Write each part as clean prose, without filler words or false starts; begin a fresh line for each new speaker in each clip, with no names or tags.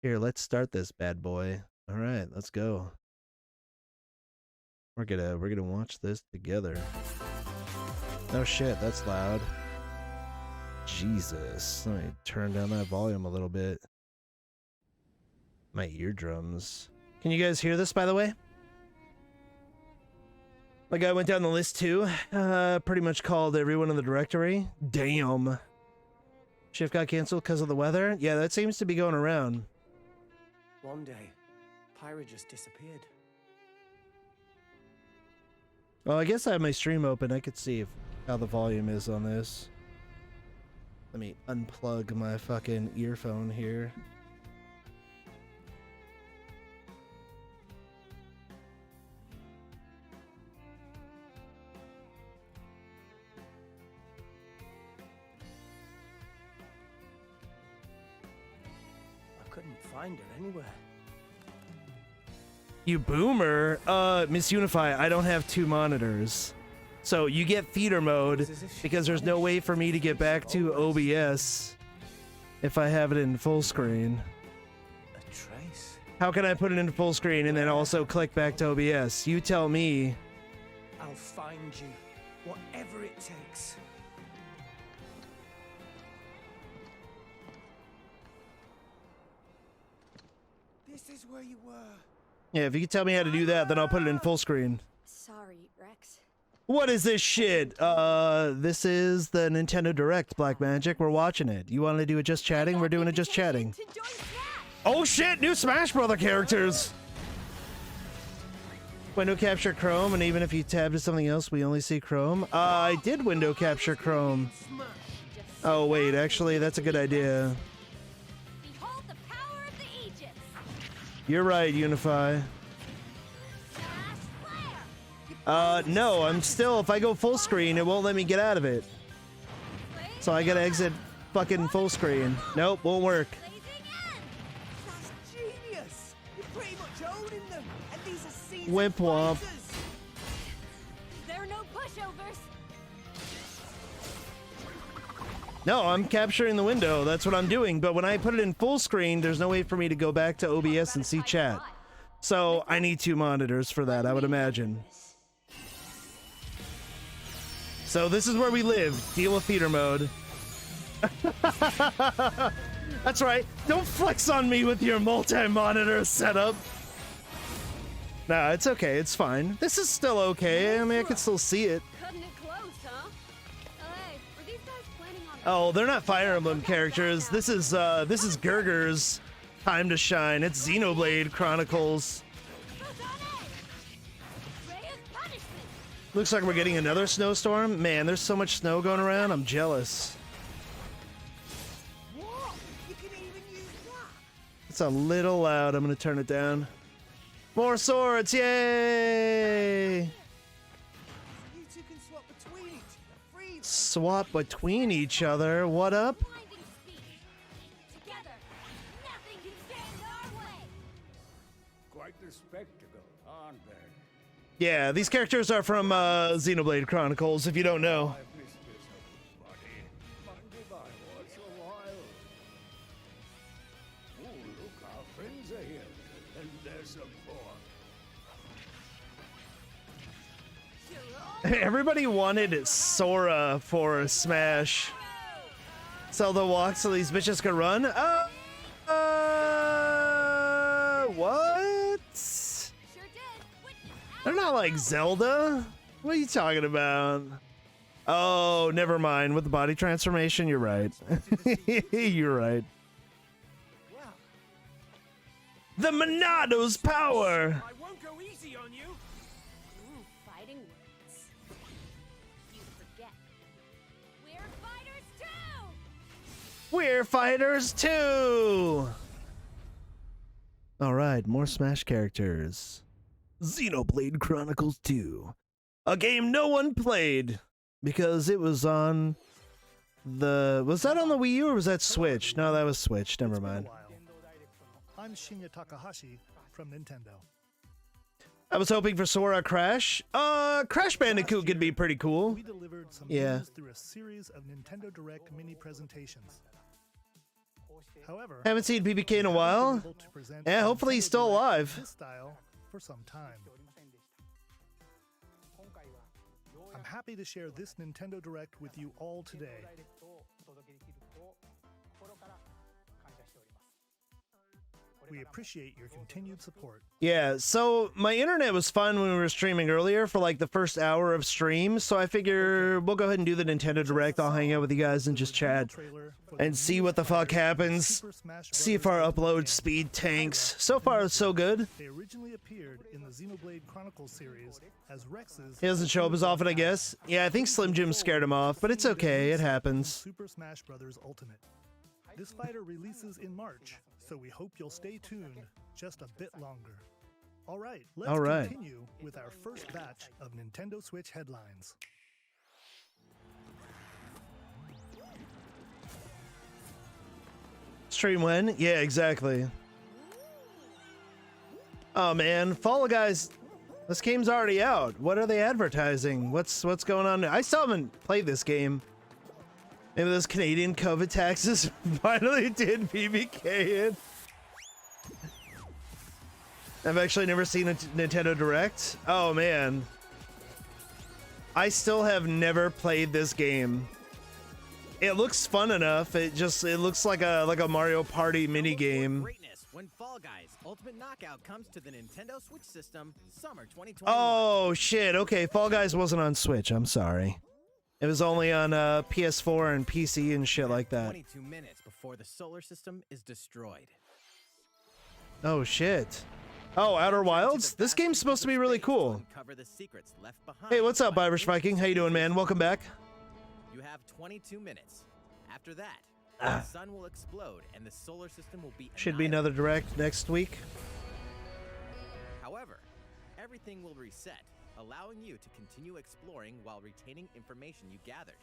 Here, let's start this bad boy. All right, let's go. We're gonna watch this together. Oh shit, that's loud. Jesus, let me turn down that volume a little bit. My eardrums. Can you guys hear this, by the way? My guy went down the list too. Pretty much called everyone in the directory. Damn. Shift got canceled because of the weather? Yeah, that seems to be going around.
One day, Pyra just disappeared.
Well, I guess I have my stream open. I could see how the volume is on this. Let me unplug my fucking earphone here.
I couldn't find her anywhere.
You boomer! Miss Unify, I don't have two monitors. So you get feeder mode because there's no way for me to get back to OBS if I have it in full screen.
A trace?
How can I put it in full screen and then also click back to OBS? You tell me.
I'll find you, whatever it takes. This is where you were.
Yeah, if you can tell me how to do that, then I'll put it in full screen.
Sorry, Rex.
What is this shit? This is the Nintendo Direct, Black Magic. We're watching it. You want to do it just chatting? We're doing it just chatting. Oh shit, new Smash Brother characters! Window capture Chrome, and even if you tab to something else, we only see Chrome. I did window capture Chrome. Oh wait, actually, that's a good idea.
Behold the power of the Aegis.
You're right, Unify. No, I'm still, if I go full screen, it won't let me get out of it. So I gotta exit fucking full screen. Nope, won't work.
That's genius! You're pretty much owning them, and these are seasoned
Wimp womp.
fighters.
There are no pushovers.
No, I'm capturing the window. That's what I'm doing. But when I put it in full screen, there's no way for me to go back to OBS and see chat. So I need two monitors for that, I would imagine. So this is where we live. Deal with feeder mode. That's right. Don't flex on me with your multi-monitor setup. Nah, it's okay. It's fine. This is still okay. I mean, I can still see it.
Cutting it close, huh? Hey, were these guys planning on?
Oh, they're not Fire Emblem characters. This is Gerger's time to shine. It's Xenoblade Chronicles. Looks like we're getting another snowstorm. Man, there's so much snow going around. I'm jealous.
What? You can even use that?
It's a little loud. I'm gonna turn it down. More swords, yay!
You two can swap between each other freely.
Swap between each other. What up?
Blinding speed. Together, nothing can stand our way.
Quite the spectacle, aren't they?
Yeah, these characters are from Xenoblade Chronicles, if you don't know.
I've missed this, buddy. Mind if I watch a while? Oh, look, our friends are here. And there's some more.
Everybody wanted Sora for Smash. Zelda walks so these bitches can run? What?
Sure did.
They're not like Zelda. What are you talking about? Oh, never mind. With the body transformation, you're right. You're right.
Wow.
The Monado's power!
I won't go easy on you.
Ooh, fighting words. You forget. We're fighters too.
We're fighters too! Alright, more Smash characters. Xenoblade Chronicles 2. A game no one played because it was on the... Was that on the Wii U or was that Switch? No, that was Switch. Never mind.
I'm Shinya Takahashi from Nintendo.
I was hoping for Sora Crash. Crash Bandicoot could be pretty cool.
We delivered some
Yeah.
news through a series of Nintendo Direct mini presentations. However,
Haven't seen BBK in a
we haven't
while.
been able to present
Yeah,
a
hopefully he's
Nintendo
still
Direct
alive.
in this style for some time. I'm happy to share this Nintendo Direct with you all today. We appreciate your continued support.
Yeah, so my internet was fine when we were streaming earlier for like the first hour of stream, so I figure we'll go ahead and do the Nintendo Direct. I'll hang out with you guys and just chat and see what the fuck happens. See if our upload speed tanks. So far, so good.
They originally appeared in the Xenoblade Chronicles series as Rex's.
He doesn't show up as often, I guess. Yeah, I think Slim Jim scared him off, but it's okay. It happens.
Super Smash Bros. Ultimate. This fighter releases in March, so we hope you'll stay tuned just a bit longer. All right, let's continue with our first batch of Nintendo Switch headlines.
Stream when? Yeah, exactly. Oh man, Fall Guys. This game's already out. What are they advertising? What's going on? I still haven't played this game. Maybe those Canadian COVID taxes finally did BBK in. I've actually never seen a Nintendo Direct. Oh man. I still have never played this game. It looks fun enough. It looks like a Mario Party mini game.
Greatness when Fall Guys Ultimate Knockout comes to the Nintendo Switch system summer 2021.
Oh shit. Okay, Fall Guys wasn't on Switch. I'm sorry. It was only on PS4 and PC and shit like that.
22 minutes before the solar system is destroyed.
Oh shit. Oh, Outer Wilds? This game's supposed to be really cool.
Uncover the secrets left behind.
Hey, what's up,
by
Irish Viking? How you doing, man? Welcome back.
You have 22 minutes. After that, the sun will explode and the solar system will be
Should be
annihilated.
another Direct next week.
However, everything will reset, allowing you to continue exploring while retaining information you gathered.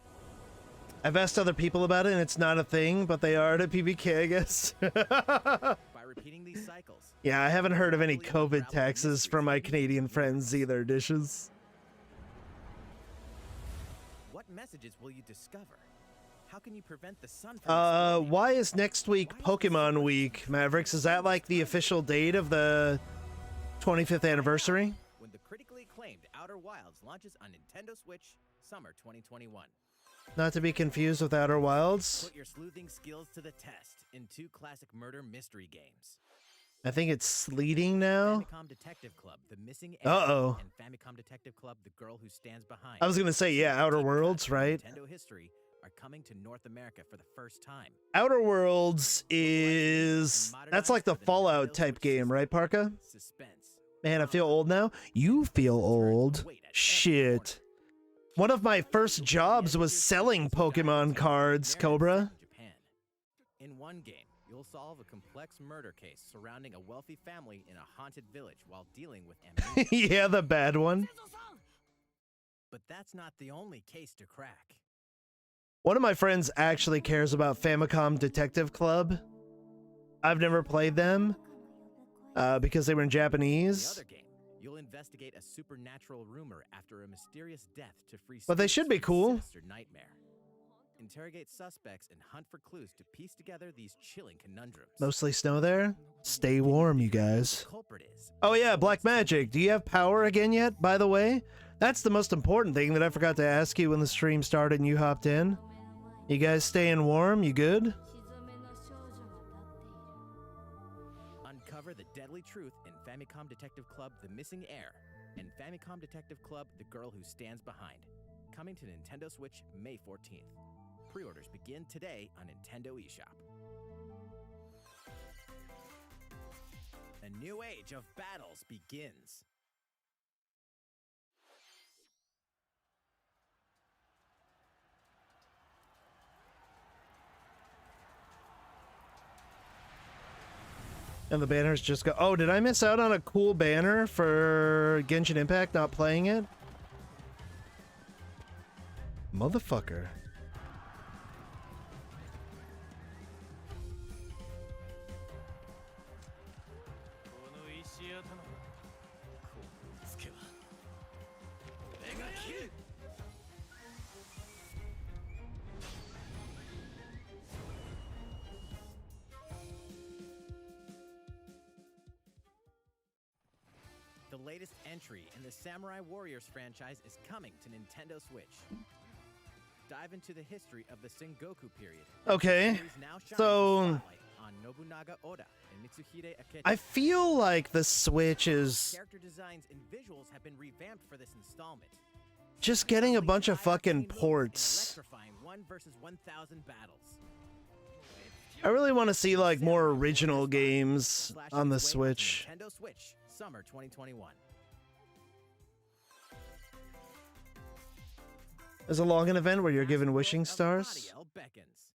I've asked other people about it, and it's not a thing, but they are at a PBK, I guess.
By repeating these cycles.
Yeah, I haven't heard of any COVID taxes from my Canadian friends either, dishes.
What messages will you discover? How can you prevent the sun from exploding?
Why is next week Pokemon Week, Mavericks? Is that like the official date of the 25th anniversary?
When the critically acclaimed Outer Wilds launches on Nintendo Switch summer 2021.
Not to be confused with Outer Wilds.
Put your sleuthing skills to the test in 2 classic murder mystery games.
I think it's sleeting now.
Famicom Detective Club, The Missing Heir,
Uh-oh.
and Famicom Detective Club, The Girl Who Stands Behind.
I was gonna say, yeah, Outer Worlds, right?
Nintendo history are coming to North America for the first time.
Outer Worlds is... That's like the Fallout type game, right, Parka?
Suspense.
Man, I feel old now. You feel old. Shit. One of my first jobs was selling Pokemon cards, Cobra.
Japan. In one game, you'll solve a complex murder case surrounding a wealthy family in a haunted village while dealing with amnesia.
Yeah, the bad one.
But that's not the only case to crack.
One of my friends actually cares about Famicom Detective Club. I've never played them because they were in
In the
Japanese.
other game, you'll investigate a supernatural rumor after a mysterious death to free
But they
spirits
should be
from a
cool.
sinister nightmare. Interrogate suspects and hunt for clues to piece together these chilling conundrums.
Mostly snow there. Stay warm, you guys.
The culprit is.
Oh yeah, Black Magic. Do you have power again yet, by the way? That's the most important thing that I forgot to ask you when the stream started and you hopped in. You guys staying warm? You good?
Uncover the deadly truth in Famicom Detective Club The Missing Heir and Famicom Detective Club The Girl Who Stands Behind. Coming to Nintendo Switch May 14th. Pre-orders begin today on Nintendo eShop. A new age of battles begins.
And the banners just go... Oh, did I miss out on a cool banner for Genshin Impact not playing it? Motherfucker.
latest entry in the Samurai Warriors franchise is coming to Nintendo Switch. Dive into the history of the Sengoku period.
Okay,
The series now shines
so-
the spotlight on Nobunaga Oda and Mitsuhide Akechi.
I feel like the Switch is
Character designs and visuals have been revamped for this installment.
just getting a bunch of fucking
High-octane moves and
ports.
electrifying 1 versus 1,000 battles.
I really want to see like more original games
Slash
on the
its way
Switch.
onto Nintendo Switch, summer 2021.
There's a login event where you're given
Master
wishing
World of
stars.
Radiel beckons.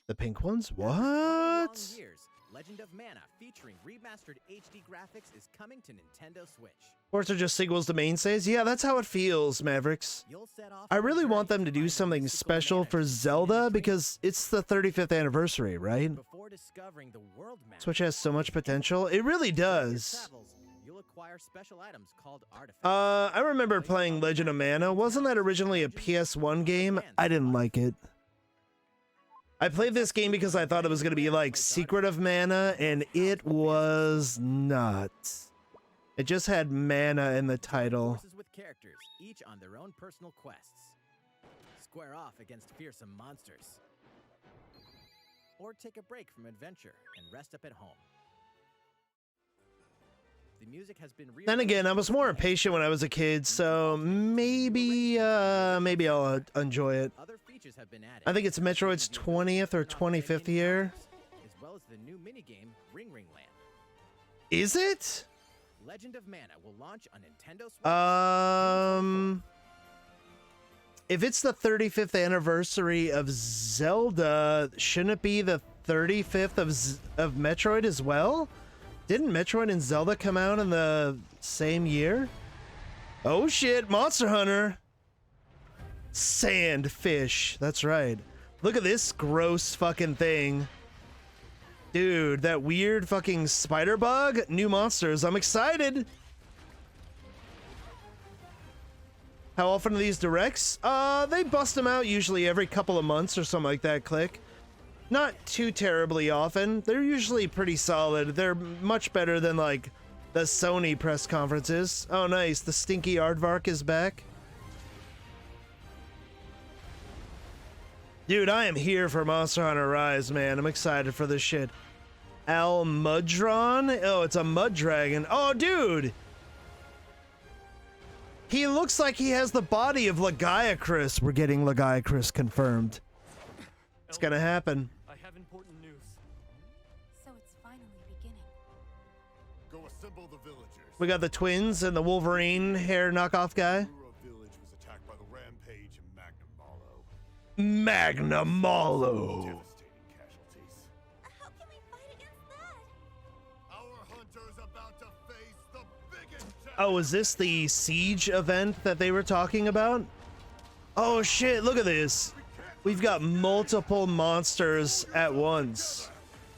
The pink ones?
After 20 long
What?
years, Legend of Mana, featuring remastered HD graphics, is coming to Nintendo Switch.
Ports are just sequels to mainstays? Yeah, that's how it feels, Mavericks.
You'll set off
I
on a
really want
journey
them to do
find
something
mystical
special
mana
for
to
Zelda
penetrate
because it's the 35th anniversary, right?
before discovering the world map.
Switch has so much potential. It really
During your
does.
travels, you'll acquire special items called artifacts.
I remember playing Legend of Mana. Wasn't that originally a PS1 game? I didn't like it. I played this game because I thought it was going to be like Secret of Mana, and it was not. It just had mana in the title.
Forces with characters, each on their own personal quests. Square off against fearsome monsters. Or take a break from adventure and rest up at home. The music has been
Then again, I was more impatient when I was a kid, so maybe I'll enjoy it.
Other features have been added.
I think it's Metroid's 20th or 25th year.
As well as the new minigame Ring Ring Land.
Is it?
Legend of Mana will launch on Nintendo Switch.
If it's the 35th anniversary of Zelda, shouldn't it be the 35th of Metroid as well? Didn't Metroid and Zelda come out in the same year? Oh shit, Monster Hunter. Sandfish. That's right. Look at this gross fucking thing. Dude, that weird fucking spider bug. New monsters. I'm excited. How often are these directs? They bust them out usually every couple of months or something like that, Click. Not too terribly often. They're usually pretty solid. They're much better than, like, the Sony press conferences. Oh, nice. The stinky Aardvark is back. Dude, I am here for Monster Hunter Rise, man. I'm excited for this shit. Almudron? Oh, it's a mud dragon. Oh, dude! He looks like he has the body of Lagiacrus. We're getting Lagiacrus confirmed. It's gonna happen.
I have important news.
So it's finally beginning.
Go assemble the villagers.
We got the twins and the Wolverine hair knockoff guy.
Ura village was attacked by the Rampage and Magnum
Magnamalo.
Devastating casualties.
How can we fight against that?
Our hunter's about to face the biggest
Oh, is this the siege event that they were talking about? Oh shit, look at this. We've got multiple monsters at once.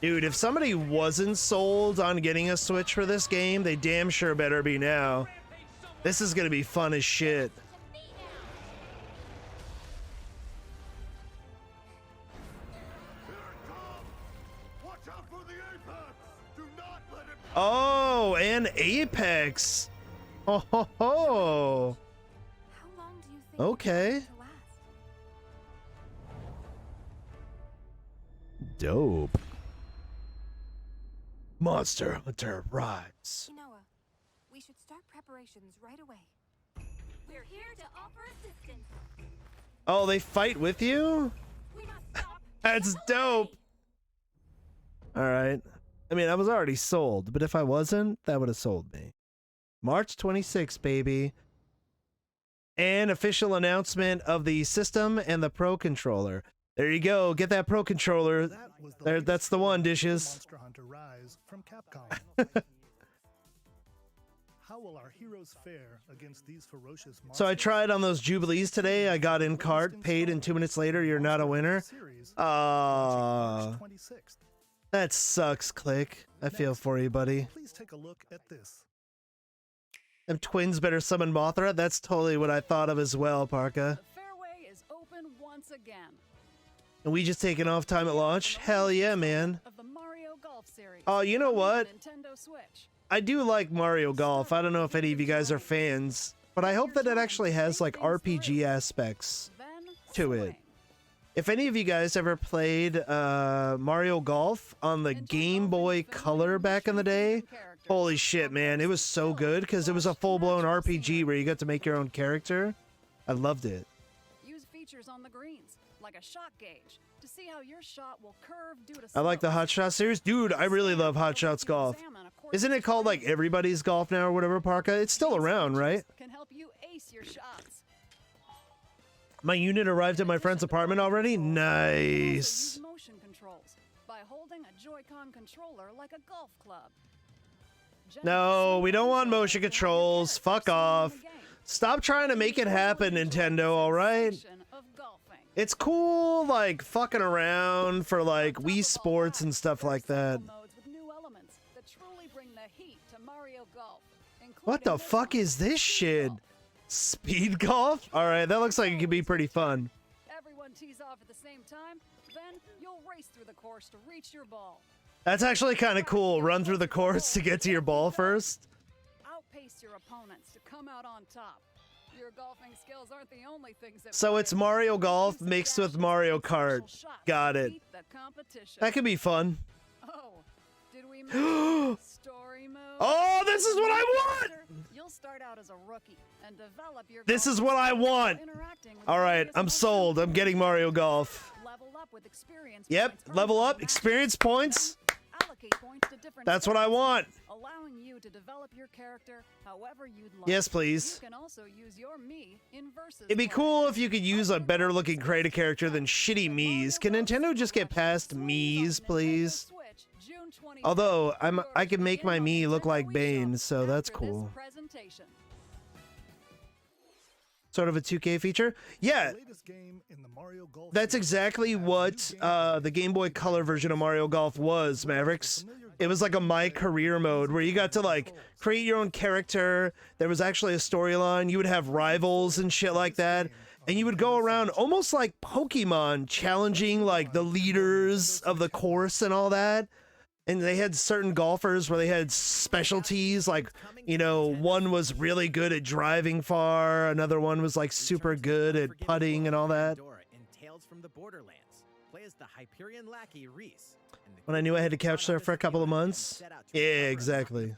Dude, if somebody wasn't sold on getting a Switch for this game, they damn sure better be now. This is gonna be fun as shit.
Watch out for the apex! Do not let it
Oh, and Apex. Oh ho ho.
How long do you think
Okay.
it's going to last?
Dope. Monster Hunter Rise.
Inoa, we should start preparations right away. We're here to offer assistance.
Oh, they fight with you?
We must stop.
That's dope. All right. I mean, I was already sold, but if I wasn't, that would have sold me. March 26th, baby. And official announcement of the system and the Pro Controller. There you go. Get that Pro Controller.
That was the
There,
latest
that's the one,
trailer for
Dishes.
Monster Hunter Rise from Capcom. How will our heroes fare against these ferocious monsters?
So I tried on those Jubilees today. I got in cart, paid, and 2 minutes later, you're not a winner.
March 26th.
That sucks, Click. I feel for you, buddy.
Please take a look at this.
Them twins better summon Mothra. That's totally what I thought of as well, Parka.
The fairway is open once again.
And we just taking off time at launch? Hell yeah, man.
Of the Mario Golf series.
Oh, you know what?
Nintendo Switch.
I do like Mario Golf. I don't know if any of you guys are fans, but I hope that it actually has like RPG aspects to it. If any of you guys ever played Mario Golf on the Game Boy Color back in the day, holy shit, man, it was so good because it was a full-blown RPG where you got to make your own character. I loved it.
Use features on the greens, like a shot gauge, to see how your shot will curve due to
I like the Hot Shots series. Dude, I really love Hot Shots Golf. Isn't it called like Everybody's Golf now or whatever, Parka? It's still around, right?
Can help you ace your shots.
My unit arrived at my friend's apartment already? Nice.
Use motion controls by holding a Joy-Con controller like a golf club.
No, we don't want motion controls. Fuck off. Stop trying to make it happen, Nintendo, alright? It's cool, like, fucking around for, like, Wii Sports and stuff like that. What the fuck is this shit? Speed golf? Alright, that looks like it could be pretty fun.
Everyone tees off at the same time, then you'll race through the course to reach your ball.
That's actually kind of cool. Run through the course to get to your ball first.
Outpace your opponents to come out on top. Your golfing skills aren't the only things that
So it's Mario Golf mixed with Mario Kart. Got it. That could be fun.
Oh, did we mention story mode?
Oh, this is what I want!
You'll start out as a rookie and develop your
This is what I want! Alright, I'm sold. I'm getting Mario Golf.
Level up with experience.
Yep, level up, experience points.
Allocate points to different
That's what I want.
allowing you to develop your character however you'd like.
Yes, please.
You can also use your Mii in versus
It'd be
mode.
cool if you could use a better looking creative character than shitty Mii's. Can Nintendo just get past Mii's, please? Although, I can make my Mii look like Bane, so that's cool. Sort of a 2K feature? Yeah, that's exactly what the Game Boy Color version of Mario Golf was, Mavericks. It was like a My Career mode where you got to like create your own character. There was actually a storyline. You would have rivals and shit like that. And you would go around almost like Pokemon, challenging like the leaders of the course and all that. And they had certain golfers where they had specialties, like, you know, one was really good at driving far, another one was like super good at putting and all that. When I knew I had to couch surf for a couple of months. Yeah, exactly.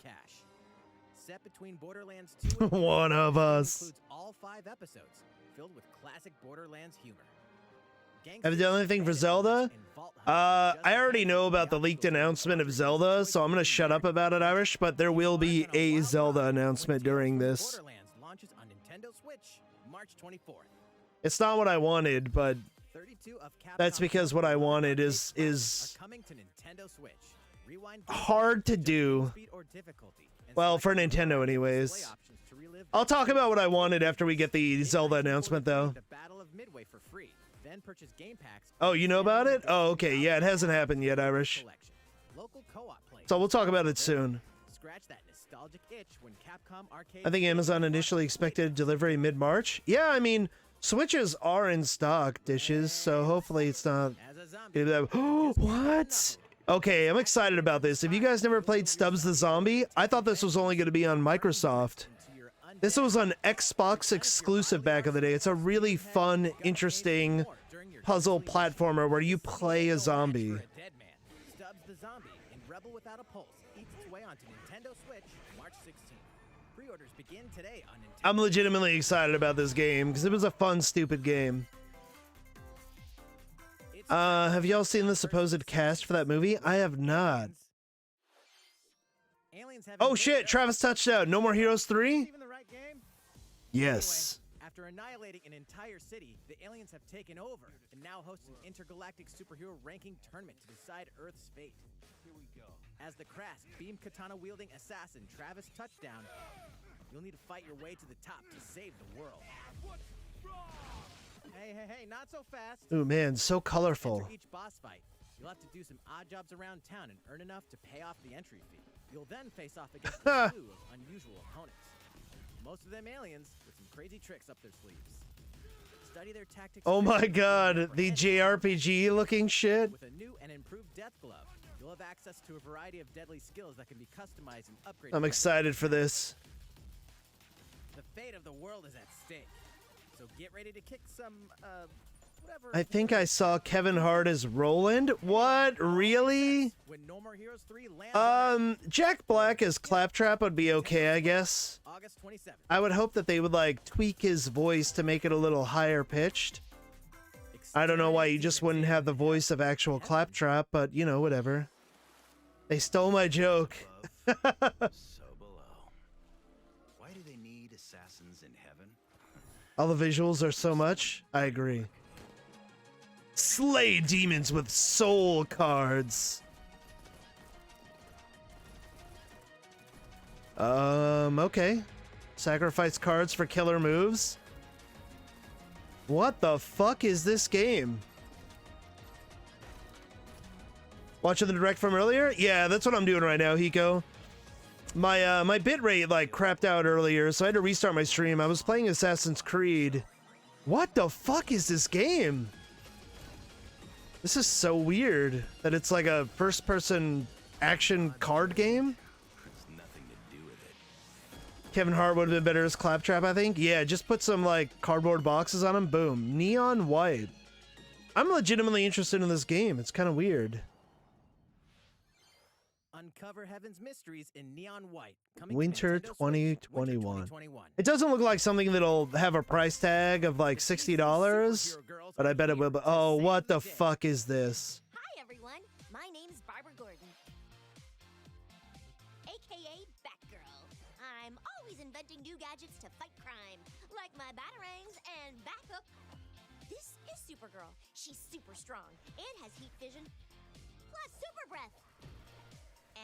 One of us.
All 5 episodes filled with classic Borderlands humor.
Have you done anything for Zelda? I already know about the leaked announcement of Zelda, so I'm gonna shut up about it, Irish, but there will be a Zelda announcement during this.
Borderlands launches on Nintendo Switch March 24th.
It's not what I wanted, but that's because what I wanted is
coming to Nintendo Switch. Rewind
hard to do. Well, for Nintendo anyways. I'll talk about what I wanted after we get the Zelda announcement, though. Oh, you know about it? Oh, okay. Yeah, it hasn't happened yet, Irish. So we'll talk about it soon. I think Amazon initially expected delivery mid-March. Yeah, I mean, Switches are in stock, dishes, so hopefully it's not... What? Okay, I'm excited about this. If you guys never played Stubbs the Zombie, I thought this was only going to be on Microsoft. This was an Xbox exclusive back in the day. It's a really fun, interesting puzzle platformer where you play a zombie.
Stubbs the Zombie in Rebel Without a Pulse eats its way onto Nintendo Switch March 16th. Pre-orders begin today on Nintendo.
I'm legitimately excited about this game because it was a fun, stupid game. Have y'all seen the supposed cast for that movie? I have not. Oh shit, Travis Touchdown. No More Heroes 3? Yes.
After annihilating an entire city, the aliens have taken over and now host an intergalactic superhero ranking tournament to decide Earth's fate. Here we go. As the crass beam katana wielding assassin Travis Touchdown, you'll need to fight your way to the top to save the world. Hey, not so fast.
Ooh man, so colorful.
After each boss fight, you'll have to do some odd jobs around town and earn enough to pay off the entry fee. You'll then face off against a slew of unusual opponents. Most of them aliens with some crazy tricks up their sleeves. Study their tactics.
Oh my god, the JRPG looking shit.
With a new and improved death glove, You'll have access to a variety of deadly skills that can be customized and upgraded.
I'm excited for this.
The fate of the world is at stake. So get ready to kick some, whatever.
I think I saw Kevin Hart as Roland. What? Really?
When No More Heroes 3 lands
Jack Black as Claptrap would be okay, I guess.
August 27th.
I would hope that they would like tweak his voice to make it a little higher pitched. I don't know why you just wouldn't have the voice of actual Claptrap, but you know, whatever. They stole my joke.
So below. Why do they need assassins in heaven?
All the visuals are so much. I agree. Slay demons with soul cards. Okay. Sacrifice cards for killer moves. What the fuck is this game? Watching the direct from earlier? Yeah, that's what I'm doing right now, Hiko. My bitrate like crapped out earlier, so I had to restart my stream. I was playing Assassin's Creed. What the fuck is this game? This is so weird that it's like a first-person action card game. Kevin Hart would have been better as Claptrap, I think. Yeah, just put some like cardboard boxes on him. Boom. Neon white. I'm legitimately interested in this game. It's kind of weird.
Uncover Heaven's mysteries in neon white. Coming to
Winter
Nintendo Switch,
2021.
Winter 2021.
It doesn't look like something that'll have a price tag of like $60, but I bet it will. Oh, what the fuck is this?
Hi, everyone. My name's Barbara Gordon, aka Batgirl. I'm always inventing new gadgets to fight crime, like my batarangs and Bathook. This is Supergirl. She's super strong and has heat vision, plus super breath.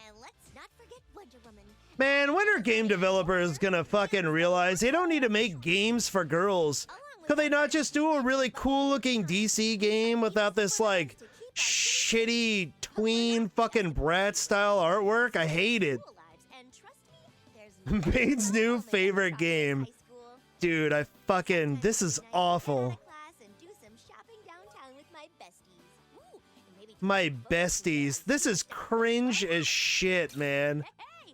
And let's not forget Wonder Woman.
Man, when are game developers gonna fucking realize they don't need to make games for girls? Could they not just do a really cool looking DC game without this like shitty tween fucking brat style artwork? I hate it. Bane's new favorite game. Dude, this is awful. My besties. This is cringe as shit, man.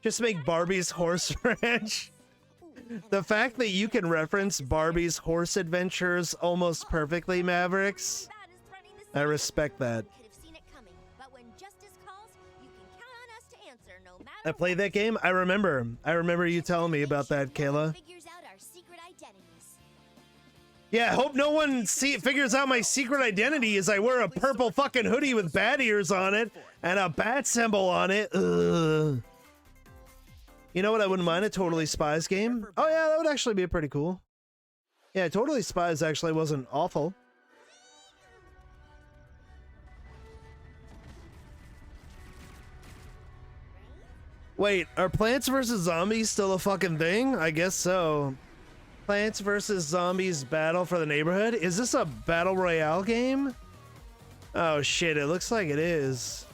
Just make Barbie's Horse Ranch. The fact that you can reference Barbie's horse adventures almost perfectly, Mavericks. I respect that. I played that game. I remember you telling me about that, Kayla. Yeah, I hope no one figures out my secret identity as I wear a purple fucking hoodie with bat ears on it and a bat symbol on it. Ugh. You know what? I wouldn't mind a Totally Spies game. Oh yeah, that would actually be pretty cool. Yeah, Totally Spies actually wasn't awful. Wait, are Plants vs. Zombies still a fucking thing? I guess so. Plants vs. Zombies Battle for the Neighborhood? Is this a Battle Royale game? Oh shit, it looks like it is.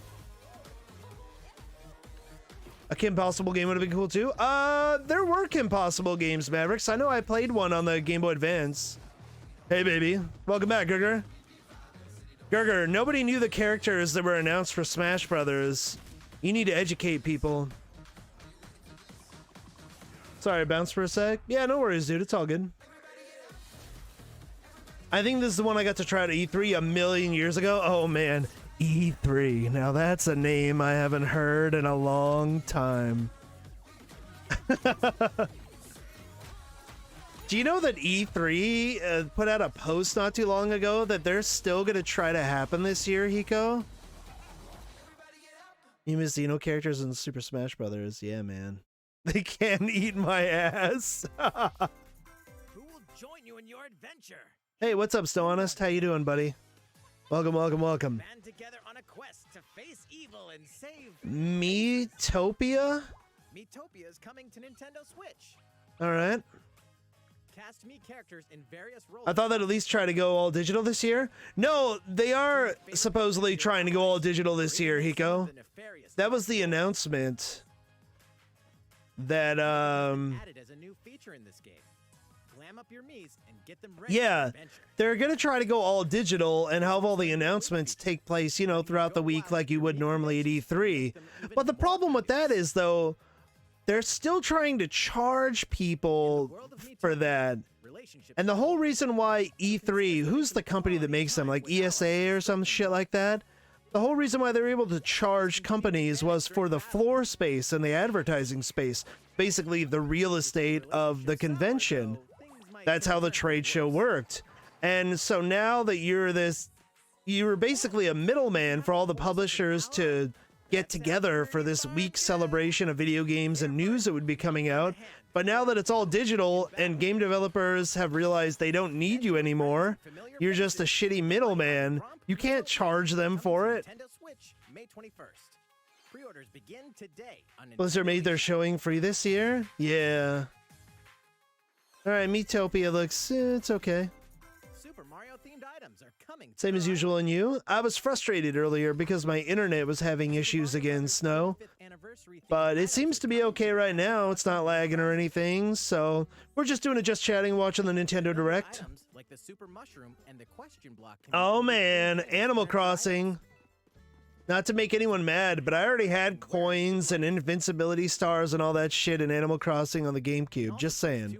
A Kim Possible game would have been cool too. There were Kim Possible games, Mavericks. I know I played one on the Game Boy Advance. Hey baby, welcome back, Gurgur. Gurgur, nobody knew the characters that were announced for Smash Brothers. You need to educate people. Sorry, I bounced for a sec. Yeah, no worries, dude. It's all good. I think this is the one I got to try at E3 a million years ago. Oh, man. E3. Now, that's a name I haven't heard in a long time. Do you know that E3 put out a post not too long ago that they're still going to try to happen this year, Hiko? You miss Xeno characters in Super Smash Brothers. Yeah, man. They can't eat my ass.
Who will join you in your adventure?
Hey, what's up, Still Honest? How you doing, buddy? Welcome, welcome, welcome.
Band together on a quest to face evil and save
Miitopia?
Miitopia is coming to Nintendo Switch.
All right.
Cast me characters in various roles.
I thought they'd at least try to go all digital this year. No, they are supposedly trying to go all digital this year, Hiko. That was the announcement. That
added as a new feature in this game. Glam up your Miis and get them ready
Yeah,
for adventure.
they're going to try to go all digital and have all the announcements take place, you know, throughout the week like you would normally at E3. But the problem with that is, though, they're still trying to charge people for that. And the whole reason why E3, who's the company that makes them, like ESA or some shit like that? The whole reason why they're able to charge companies was for the floor space and the advertising space, basically the real estate of the convention. That's how the trade show worked. And so now that you're basically a middleman for all the publishers to get together for this week celebration of video games and news that would be coming out. But now that it's all digital and game developers have realized they don't need you anymore, you're just a shitty middleman. You can't charge them for it.
Nintendo Switch, May 21st. Pre-orders begin today on
Blizzard made their showing free this year? Yeah. Alright, Miitopia looks, it's okay.
Super Mario themed items are coming.
Same as usual in you. I was frustrated earlier because my internet was having issues again, Snow. But it seems to be okay right now. It's not lagging or anything, so we're just doing it, just chatting, watching the Nintendo Direct.
Like the Super Mushroom and the question block.
Oh man, Animal Crossing. Not to make anyone mad, but I already had coins and invincibility stars and all that shit in Animal Crossing on the GameCube. Just saying.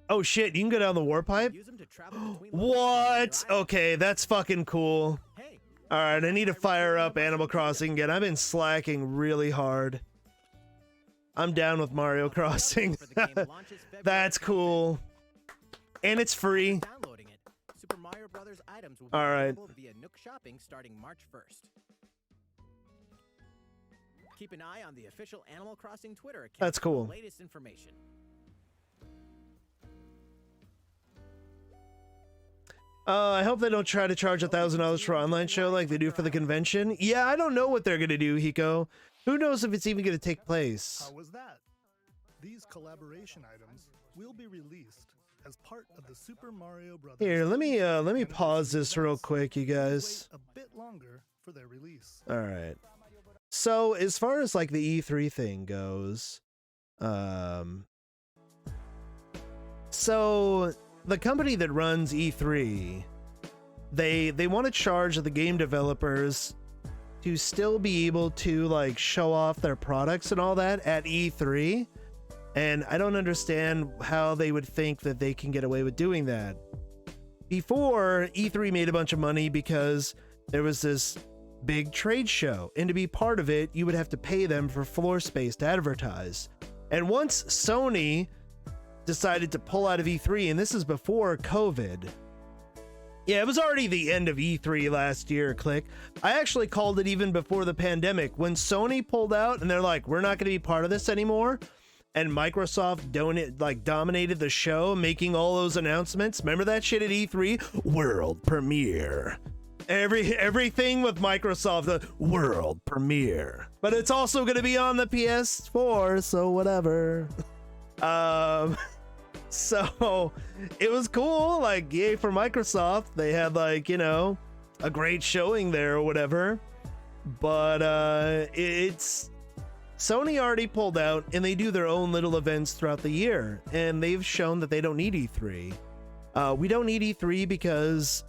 Oh shit, you can go down the warp pipe? What? Okay, that's fucking cool. Alright, I need to fire up Animal Crossing again. I've been slacking really hard. I'm down with Mario Crossing. That's cool. And it's free.
Super Mario Brothers items will be
Alright.
available via Nook Shopping starting March 1st. Keep an eye on the official Animal Crossing Twitter account
That's cool.
for the latest information.
I hope they don't try to charge $1,000 for online show like they do for the convention. Yeah, I don't know what they're gonna do, Hiko. Who knows if it's even gonna take place?
How was that? These collaboration items will be released as part of the Super Mario Brothers.
Here, let me pause this real quick, you guys.
Wait a bit longer for their release.
All right. So as far as like the E3 thing goes, so the company that runs E3, they want to charge the game developers to still be able to like show off their products and all that at E3. And I don't understand how they would think that they can get away with doing that. Before, E3 made a bunch of money because there was this big trade show, and to be part of it, you would have to pay them for floor space to advertise. And once Sony decided to pull out of E3, and this is before COVID. Yeah, it was already the end of E3 last year, Click. I actually called it even before the pandemic. When Sony pulled out and they're like, we're not going to be part of this anymore, and Microsoft dominated the show, making all those announcements. Remember that shit at E3? World premiere. Everything with Microsoft, the world premiere. But it's also going to be on the PS4, so whatever. So it was cool, like, yay for Microsoft. They had, like, you know, a great showing there or whatever. But it's Sony already pulled out, and they do their own little events throughout the year, and they've shown that they don't need E3. We don't need E3 because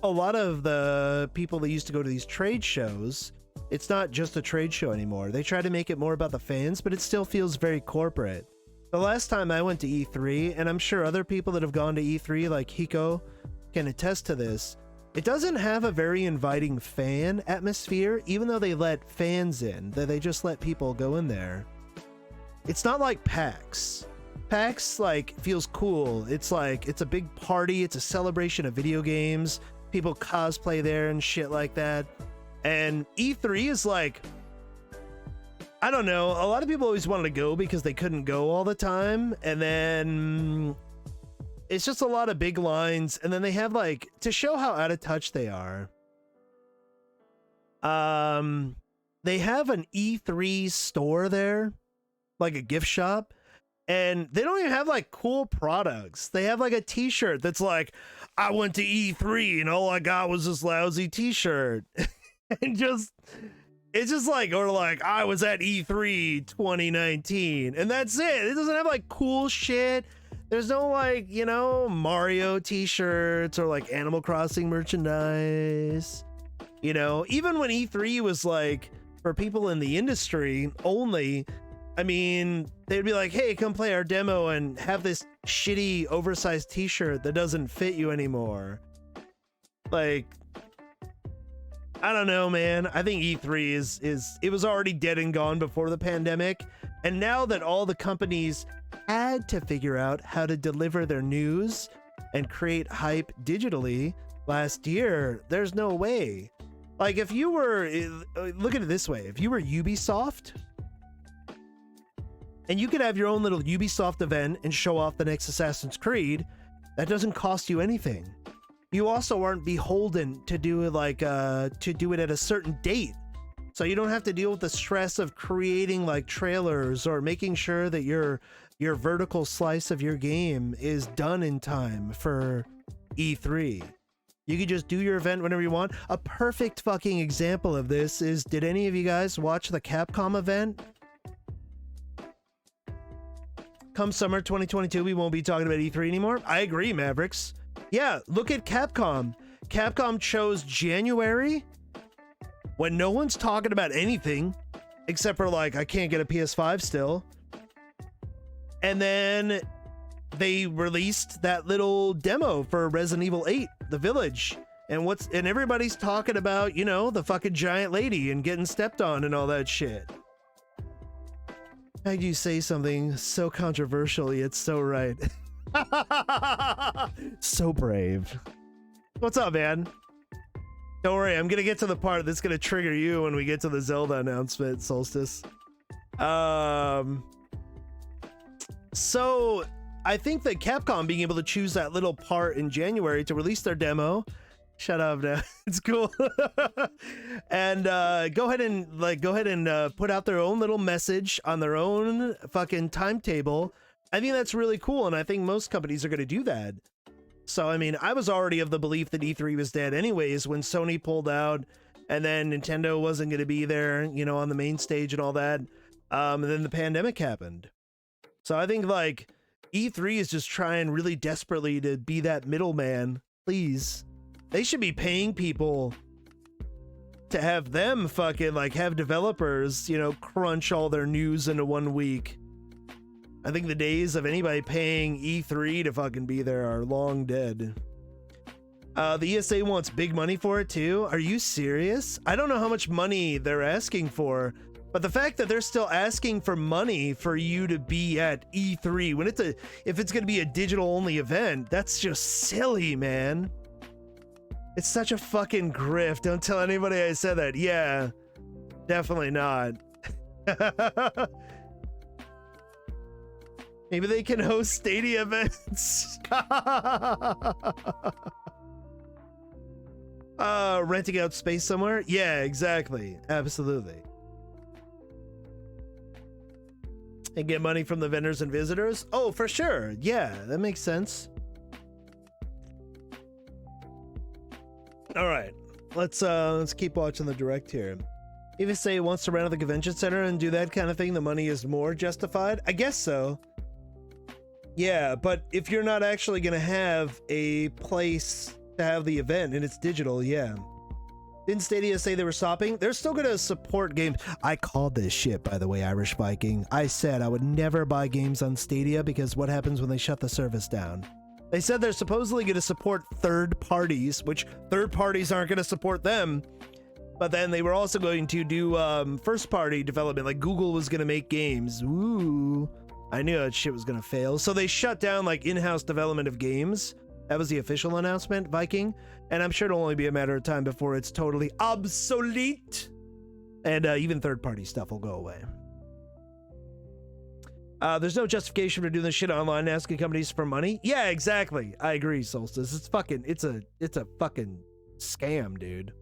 a lot of the people that used to go to these trade shows, it's not just a trade show anymore. They try to make it more about the fans, but it still feels very corporate. The last time I went to E3, and I'm sure other people that have gone to E3 like Hiko can attest to this, it doesn't have a very inviting fan atmosphere, even though they let fans in, that they just let people go in there. It's not like PAX. PAX, like, feels cool. It's like, it's a big party, it's a celebration of video games, people cosplay there and shit like that. And E3 is like, I don't know, a lot of people always wanted to go because they couldn't go all the time, and then it's just a lot of big lines, and then they have, like, to show how out of touch they are, they have an E3 store there, like a gift shop, and they don't even have, like, cool products. They have, like, a t-shirt that's like, I went to E3 and all I got was this lousy t-shirt. And just, It's just like, or like, I was at E3 2019, and that's it. It doesn't have like cool shit. There's no like, you know, Mario t-shirts or like Animal Crossing merchandise. You know, even when E3 was like for people in the industry only, I mean, they'd be like, hey, come play our demo and have this shitty oversized t-shirt that doesn't fit you anymore. Like, I don't know, man. I think E3 is it was already dead and gone before the pandemic. And now that all the companies had to figure out how to deliver their news and create hype digitally last year, there's no way. Like, if you were, look at it this way, if you were Ubisoft and you could have your own little Ubisoft event and show off the next Assassin's Creed, that doesn't cost you anything. You also aren't beholden to do it like to do it at a certain date. So you don't have to deal with the stress of creating like trailers or making sure that your vertical slice of your game is done in time for E3. You can just do your event whenever you want. A perfect fucking example of this is, did any of you guys watch the Capcom event? Come summer 2022, we won't be talking about E3 anymore. I agree, Mavericks. Yeah, look at Capcom. Capcom chose January when no one's talking about anything except for like, I can't get a PS5 still. And then they released that little demo for Resident Evil 8, The Village. And everybody's talking about, you know, the fucking giant lady and getting stepped on and all that shit. How'd you say something so controversial yet so right? So brave. What's up, man? Don't worry, I'm gonna get to the part that's gonna trigger you when we get to the Zelda announcement, Solstice. So I think that Capcom being able to choose that little part in January to release their demo, shut up now, it's cool, and go ahead and put out their own little message on their own fucking timetable. I think that's really cool, and I think most companies are going to do that. So, I mean, I was already of the belief that E3 was dead anyways when Sony pulled out, and then Nintendo wasn't going to be there, you know, on the main stage and all that. And then the pandemic happened. So I think, like, E3 is just trying really desperately to be that middleman. Please. They should be paying people to have them fucking, like, have developers, you know, crunch all their news into 1 week. I think the days of anybody paying E3 to fucking be there are long dead. The ESA wants big money for it too. Are you serious? I don't know how much money they're asking for, but the fact that they're still asking for money for you to be at E3 when if it's going to be a digital only event, that's just silly, man. It's such a fucking grift. Don't tell anybody I said that. Yeah, definitely not. Maybe they can host Stadia events. Renting out space somewhere? Yeah, exactly. Absolutely. And get money from the vendors and visitors? Oh, for sure. Yeah, that makes sense. All right. Let's keep watching the direct here. If you say wants to rent out the convention center and do that kind of thing, the money is more justified? I guess so. Yeah, but if you're not actually going to have a place to have the event and it's digital, yeah. Didn't Stadia say they were stopping? They're still going to support games. I called this shit, by the way, Irish Viking. I said I would never buy games on Stadia because what happens when they shut the service down? They said they're supposedly going to support third parties, which third parties aren't going to support them. But then they were also going to do first party development, like Google was going to make games. Ooh. I knew that shit was gonna fail. So they shut down like in-house development of games. That was the official announcement, Viking. And I'm sure it'll only be a matter of time before it's totally obsolete. And even third-party stuff will go away. There's no justification for doing this shit online, asking companies for money. Yeah, exactly. I agree, Solstice. It's a fucking scam, dude.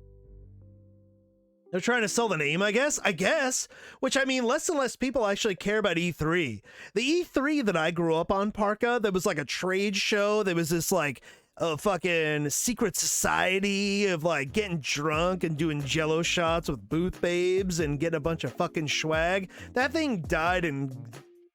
They're trying to sell the name, I guess. Which, I mean, less and less people actually care about E3. The E3 that I grew up on, Parka, that was like a trade show. There was this like a fucking secret society of like getting drunk and doing jello shots with booth babes and getting a bunch of fucking swag. That thing died and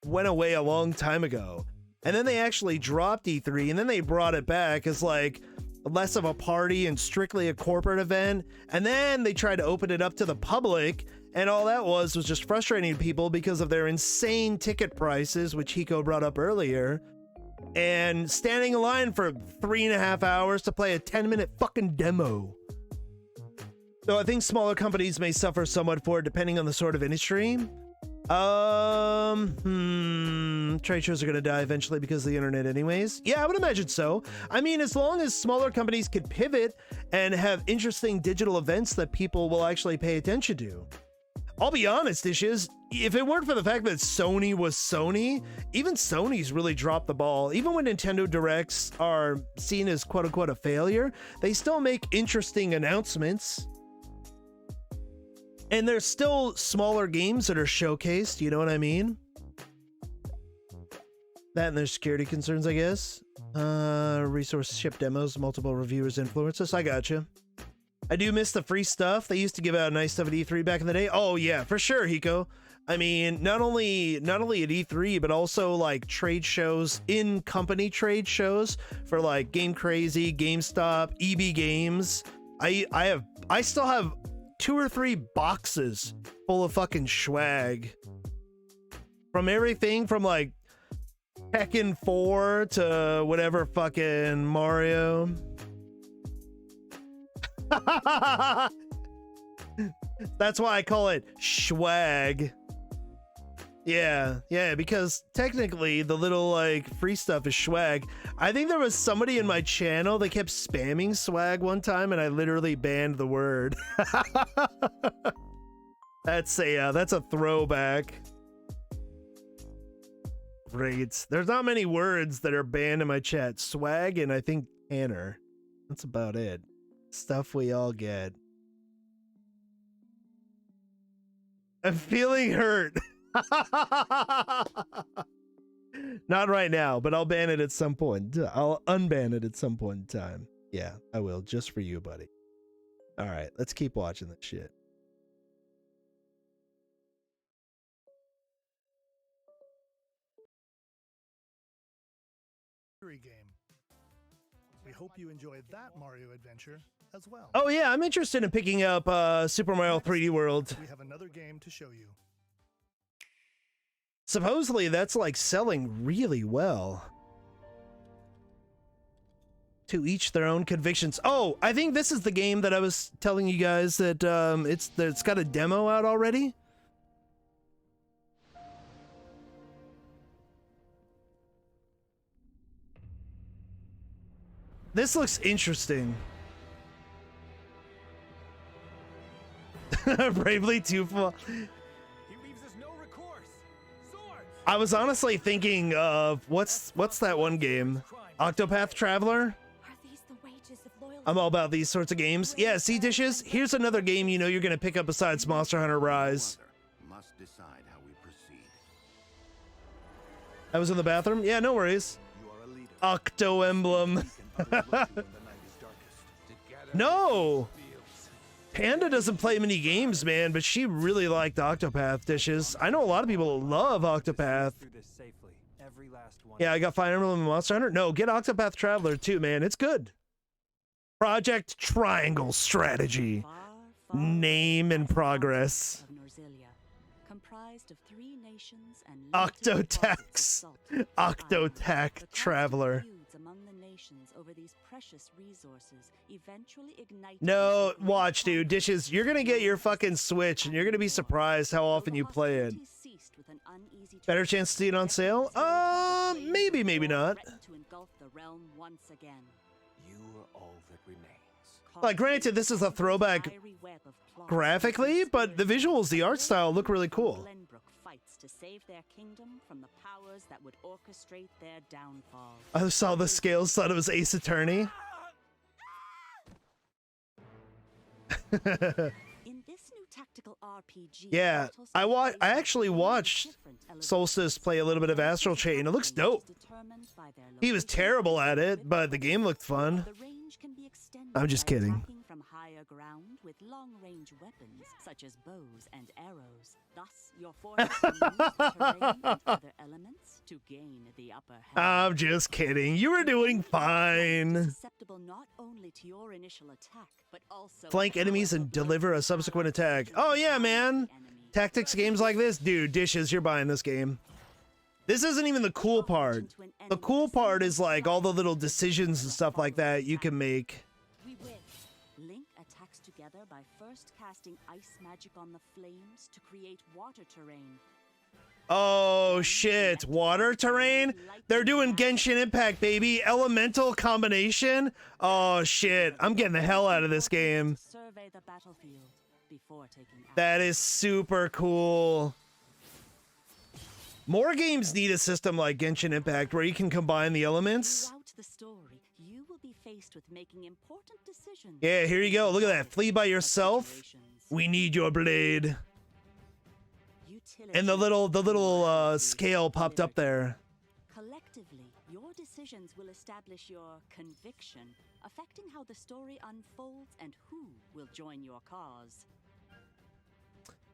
went away a long time ago. And then they actually dropped E3 and then they brought it back as like less of a party and strictly a corporate event. And then they tried to open it up to the public. And all that was just frustrating people because of their insane ticket prices, which Hiko brought up earlier. And standing in line for 3.5 hours to play a 10-minute fucking demo. So I think smaller companies may suffer somewhat for it depending on the sort of industry. Trade shows are gonna die eventually because of the internet anyways. Yeah, I would imagine so. I mean, as long as smaller companies could pivot and have interesting digital events that people will actually pay attention to. I'll be honest, Dishes, if it weren't for the fact that Sony was Sony, even Sony's really dropped the ball. Even when Nintendo Directs are seen as quote-unquote a failure, they still make interesting announcements. And there's still smaller games that are showcased, you know what I mean? That and there's security concerns, I guess. Resource ship demos, multiple reviewers, influencers. I gotcha. I do miss the free stuff. They used to give out nice stuff at E3 back in the day. Oh yeah, for sure, Hiko. I mean, not only at E3, but also like trade shows, in-company trade shows for like Game Crazy, GameStop, EB Games. I still have 2 or 3 boxes full of fucking swag. From everything from like Tekken 4 to whatever fucking Mario. That's why I call it swag. Yeah, because technically the little like free stuff is swag. I think there was somebody in my channel that kept spamming swag one time and I literally banned the word. That's a throwback. Great. There's not many words that are banned in my chat. Swag and I think Tanner. That's about it. Stuff we all get. I'm feeling hurt. Not right now, but I'll ban it at some point. I'll unban it at some point in time. Yeah, I will, just for you, buddy. All right, let's keep watching this shit.
Game. We hope you enjoyed that Mario adventure as well.
Oh yeah, I'm interested in picking up Super Mario 3D World.
We have another game to show you.
Supposedly that's like selling really well. To each their own convictions. Oh, I think this is the game that I was telling you guys that it's got a demo out already. This looks interesting. Bravely Twofold.
He leaves us no recourse. Swords.
I was honestly thinking of what's that one game? Octopath Traveler? I'm all about these sorts of games. Yeah, see, Dishes? Here's another game you know you're gonna pick up besides Monster Hunter Rise.
Must decide how we proceed.
I was in the bathroom? Yeah, no worries. Octo Emblem. No! Panda doesn't play many games, man, but she really liked Octopath, Dishes. I know a lot of people love Octopath. Yeah, I got Fire Emblem and Monster Hunter. No, get Octopath Traveler too, man. It's good. Project Triangle Strategy. Name and progress.
Comprised of 3 nations and
Octotac Traveler.
among the nations over these precious resources, eventually igniting.
No, watch, dude. Dishes, you're gonna get your fucking Switch and you're gonna be surprised how often you play it. Better chance to see it on sale? Maybe, maybe not. Like, granted, this is a throwback graphically, but the visuals, the art style look really cool.
To save their kingdom from the powers that would orchestrate their downfall.
I saw the scales, thought it was Ace Attorney.
In this new tactical RPG.
Yeah, I actually watched Solstice play a little bit of Astral Chain. It looks dope. He was terrible at it, but the game looked fun.
The range can be extended
I'm just
by
kidding.
attacking from higher ground with long-range weapons such as bows and arrows. Thus, you're forced to use the terrain and other elements to gain the upper hand.
I'm just kidding. You were doing fine.
Susceptible not only to your initial attack, but also
Flank enemies and deliver a subsequent attack. Oh yeah, man. Tactics games like this, dude, Dishes, you're buying this game. This isn't even the cool part. The cool part is like all the little decisions and stuff like that you can make.
We win. Link attacks together by first casting ice magic on the flames to create water terrain.
Oh shit, water terrain? They're doing Genshin Impact, baby. Elemental combination? Oh shit, I'm getting the hell out of this game.
Survey the battlefield before taking action.
That is super cool. More games need a system like Genshin Impact where you can combine the elements.
Throughout the story, you will be faced with making important decisions.
Yeah, here you go. Look at that. Flee by yourself. We need your blade. And the little scale popped up there.
Collectively, your decisions will establish your conviction, affecting how the story unfolds and who will join your cause.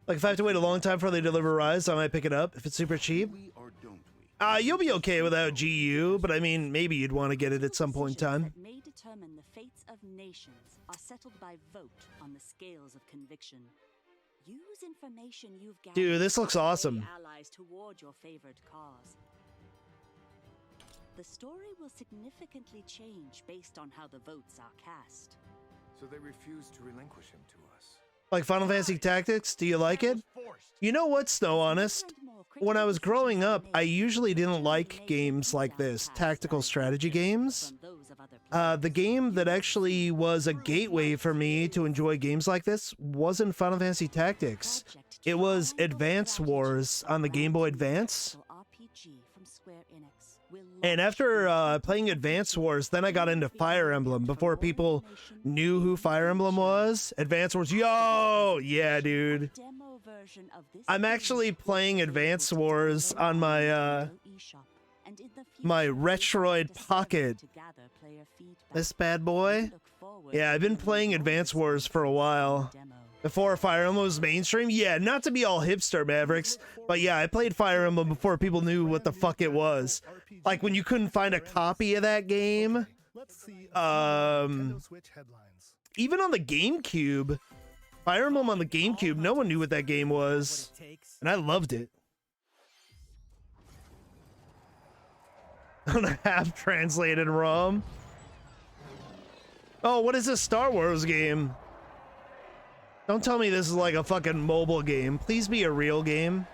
Like if I have to wait a long time before they deliver Rise, I might pick it up if it's super cheap.
We or don't we?
You'll be okay without GU, but I mean, maybe you'd want to get it at some point in time.
That may determine the fates of nations are settled by vote on the scales of conviction. Use information you've gathered.
Dude, this looks
to
awesome.
sway allies toward your favored cause. The story will significantly change based on how the votes are cast.
So they refuse to relinquish him to us.
Like Final Fantasy Tactics, do you like it? You know what, Snow Honest? When I was growing up, I usually didn't like games like this, tactical strategy games. The game that actually was a gateway for me to enjoy games like this wasn't Final Fantasy Tactics. It was Advance Wars on the Game Boy Advance. And after playing Advance Wars, then I got into Fire Emblem before people knew who Fire Emblem was. Advance Wars, yo! Yeah, dude. I'm actually playing Advance Wars on my my Retroid Pocket. This bad boy? Yeah, I've been playing Advance Wars for a while. Before Fire Emblem was mainstream? Yeah, not to be all hipster Mavericks, but yeah, I played Fire Emblem before people knew what the fuck it was. Like when you couldn't find a copy of that game. Even on the GameCube. Fire Emblem on the GameCube, no one knew what that game was. And I loved it. On a half-translated ROM. Oh, what is this Star Wars game? Don't tell me this is like a fucking mobile game. Please be a real game.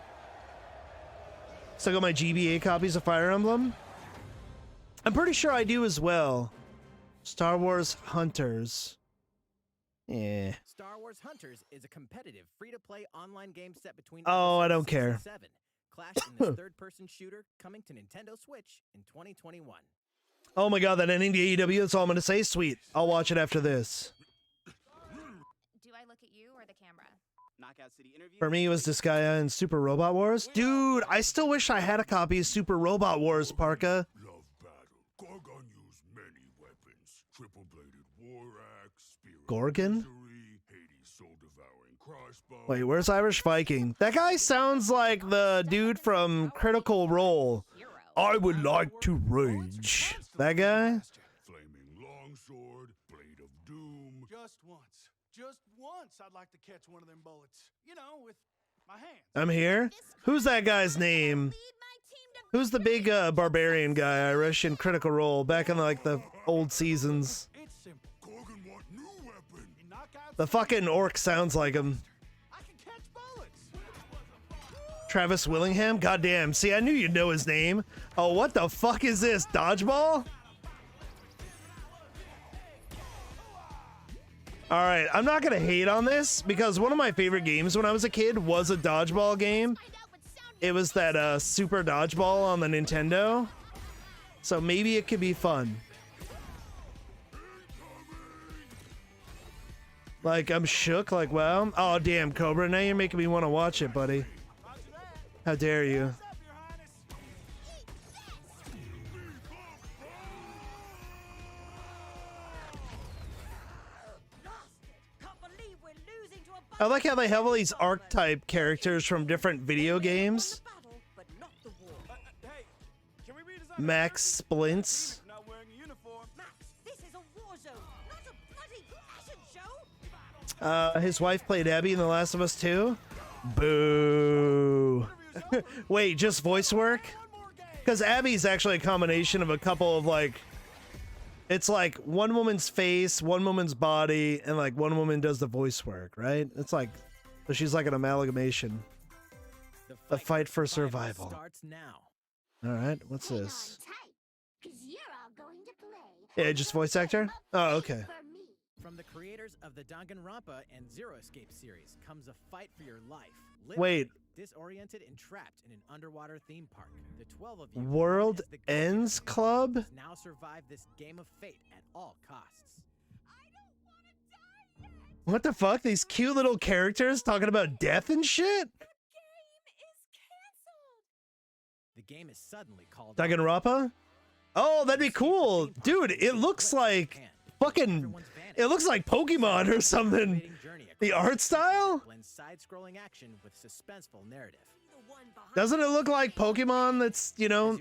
Still got my GBA copies of Fire Emblem? I'm pretty sure I do as well. Star Wars Hunters. Yeah.
Star Wars Hunters is a competitive, free-to-play online game set between
Oh, I don't
episodes
care.
6 and 7. Clash in this third-person shooter coming to Nintendo Switch in 2021.
Oh my god, that ending to AEW, that's all I'm gonna say. Sweet. I'll watch it after this.
Do I look at you or the camera?
Knockout City interview.
For me, it was Disgaea and Super Robot Wars. Dude, I still wish I had a copy of Super Robot Wars, Parka.
Love battle. Gorgon used many weapons. Triple-bladed war axe, spear of
Gorgon?
misery, Hades soul-devouring crossbow.
Wait, where's Irish Viking? That guy sounds like the dude from Critical Role. I would like to rage. That guy?
Flaming longsword, blade of doom.
Just once, I'd like to catch one of them bullets. You know, with my hands.
I'm here. Who's that guy's name? Who's the big barbarian guy, Irish, in Critical Role back in like the old seasons?
It's simple.
Gorgon want new weapon.
The fucking orc sounds like him.
I can catch bullets.
Travis Willingham? Goddamn. See, I knew you'd know his name. Oh, what the fuck is this? Dodgeball? Alright, I'm not gonna hate on this because one of my favorite games when I was a kid was a dodgeball game. It was that Super Dodgeball on the Nintendo. So maybe it could be fun. Like, I'm shook, like, wow. Oh, damn, Cobra, now you're making me want to watch it, buddy. How dare you? I like how they have all these archetype characters from different video games. Max Splints. His wife played Abby in The Last of Us 2. Boo. Wait, just voice work? Because Abby's actually a combination of a couple of, like, it's like one woman's face, one woman's body, and like one woman does the voice work, right? It's like, so she's like an amalgamation. The fight for survival.
Starts now.
All right, what's this? Yeah, just voice actor? Oh, okay.
From the creators of the Danganronpa and Zero Escape series comes a fight for your life.
Wait.
Disoriented and trapped in an underwater theme park. The 12 of you
World Ends Club?
now survive this game of fate at all costs.
What the fuck? These cute little characters talking about death and shit?
The game is suddenly called
Danganronpa? Oh, that'd be cool. Dude, it looks like fucking, it looks like Pokemon or something. The art style?
blends side-scrolling action with suspenseful narrative.
Doesn't it look like Pokemon that's, you know,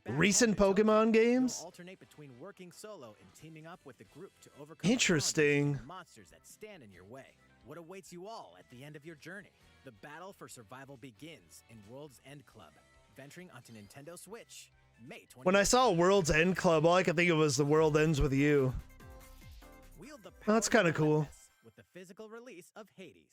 recent Pokemon games?
Alternate between working solo and teaming up with the group to overcome
Interesting.
monsters that stand in your way. What awaits you all at the end of your journey? The battle for survival begins in World's End Club, venturing onto Nintendo Switch, May 20th.
When I saw World's End Club, all I could think of was The World Ends With You. That's kind of cool.
With the physical release of Hades.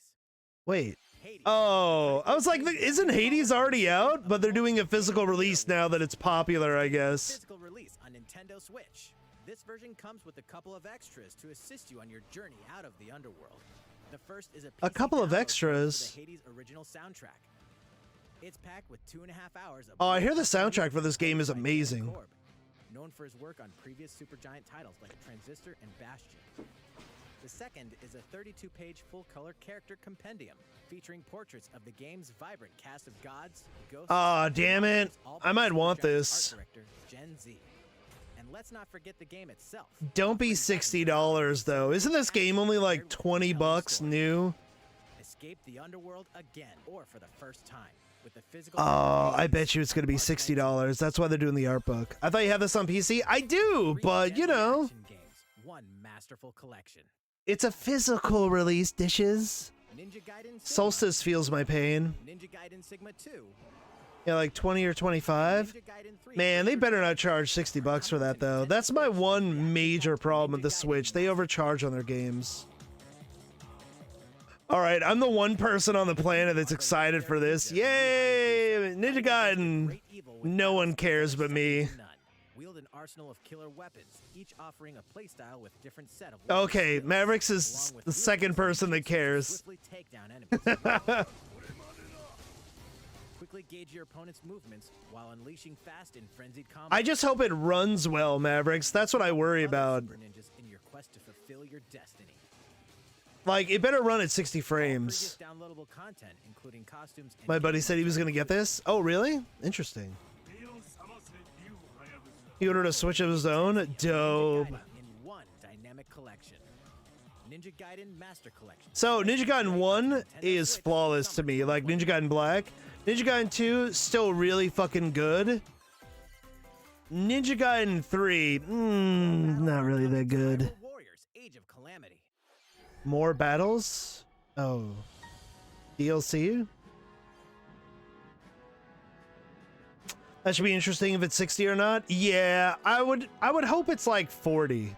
Wait. Oh, I was like, isn't Hades already out? But they're doing a physical release now that it's popular, I guess.
Physical release on Nintendo Switch. This version comes with a couple of extras to assist you on your journey out of the underworld. The first is
a couple of extras.
The Hades original soundtrack. It's packed with 2.5 hours of
Oh, I hear the soundtrack for this game is amazing.
Known for his work on previous Supergiant titles like Transistor and Bastion. The second is a 32-page full-color character compendium featuring portraits of the game's vibrant cast of gods, ghosts.
Aw, damn it. I might want this.
Art director Gen Z. And let's not forget the game itself.
Don't be $60 though. Isn't this game only like 20 bucks new?
Escape the underworld again or for the first time with the physical.
Oh, I bet you it's gonna be $60. That's why they're doing the art book. I thought you had this on PC. I do, but you know,
one masterful collection.
it's a physical release. Dishes.
Ninja Gaiden
Solstice feels my pain.
Ninja Gaiden Sigma 2.
Yeah, like 20 or 25. Man, they better not charge $60 for that though. That's my one major problem with the Switch. They overcharge on their games. All right, I'm the one person on the planet that's excited for this. Yay! Ninja Gaiden. No one cares but me.
Wield an arsenal of killer weapons, each offering a playstyle with different set of
Okay, Mavericks is the second person that cares.
swiftly take down enemies. Quickly gauge your opponent's movements while unleashing fast and frenzied combat.
I just hope it runs well, Mavericks. That's what I worry about.
Super ninjas in your quest to fulfill your destiny.
Like, it better run at 60 frames.
Previous downloadable content, including costumes and
My buddy said he was going to get this. Oh, really? Interesting. He ordered a Switch of his own. Dope.
in one dynamic collection. Ninja Gaiden Master Collection.
So, Ninja Gaiden 1 is flawless to me. Like, Ninja Gaiden Black. Ninja Gaiden 2, still really fucking good. Ninja Gaiden 3, not really that good.
Warriors, Age of Calamity.
More battles? Oh. DLC? That should be interesting if it's 60 or not. Yeah, I would hope it's like 40.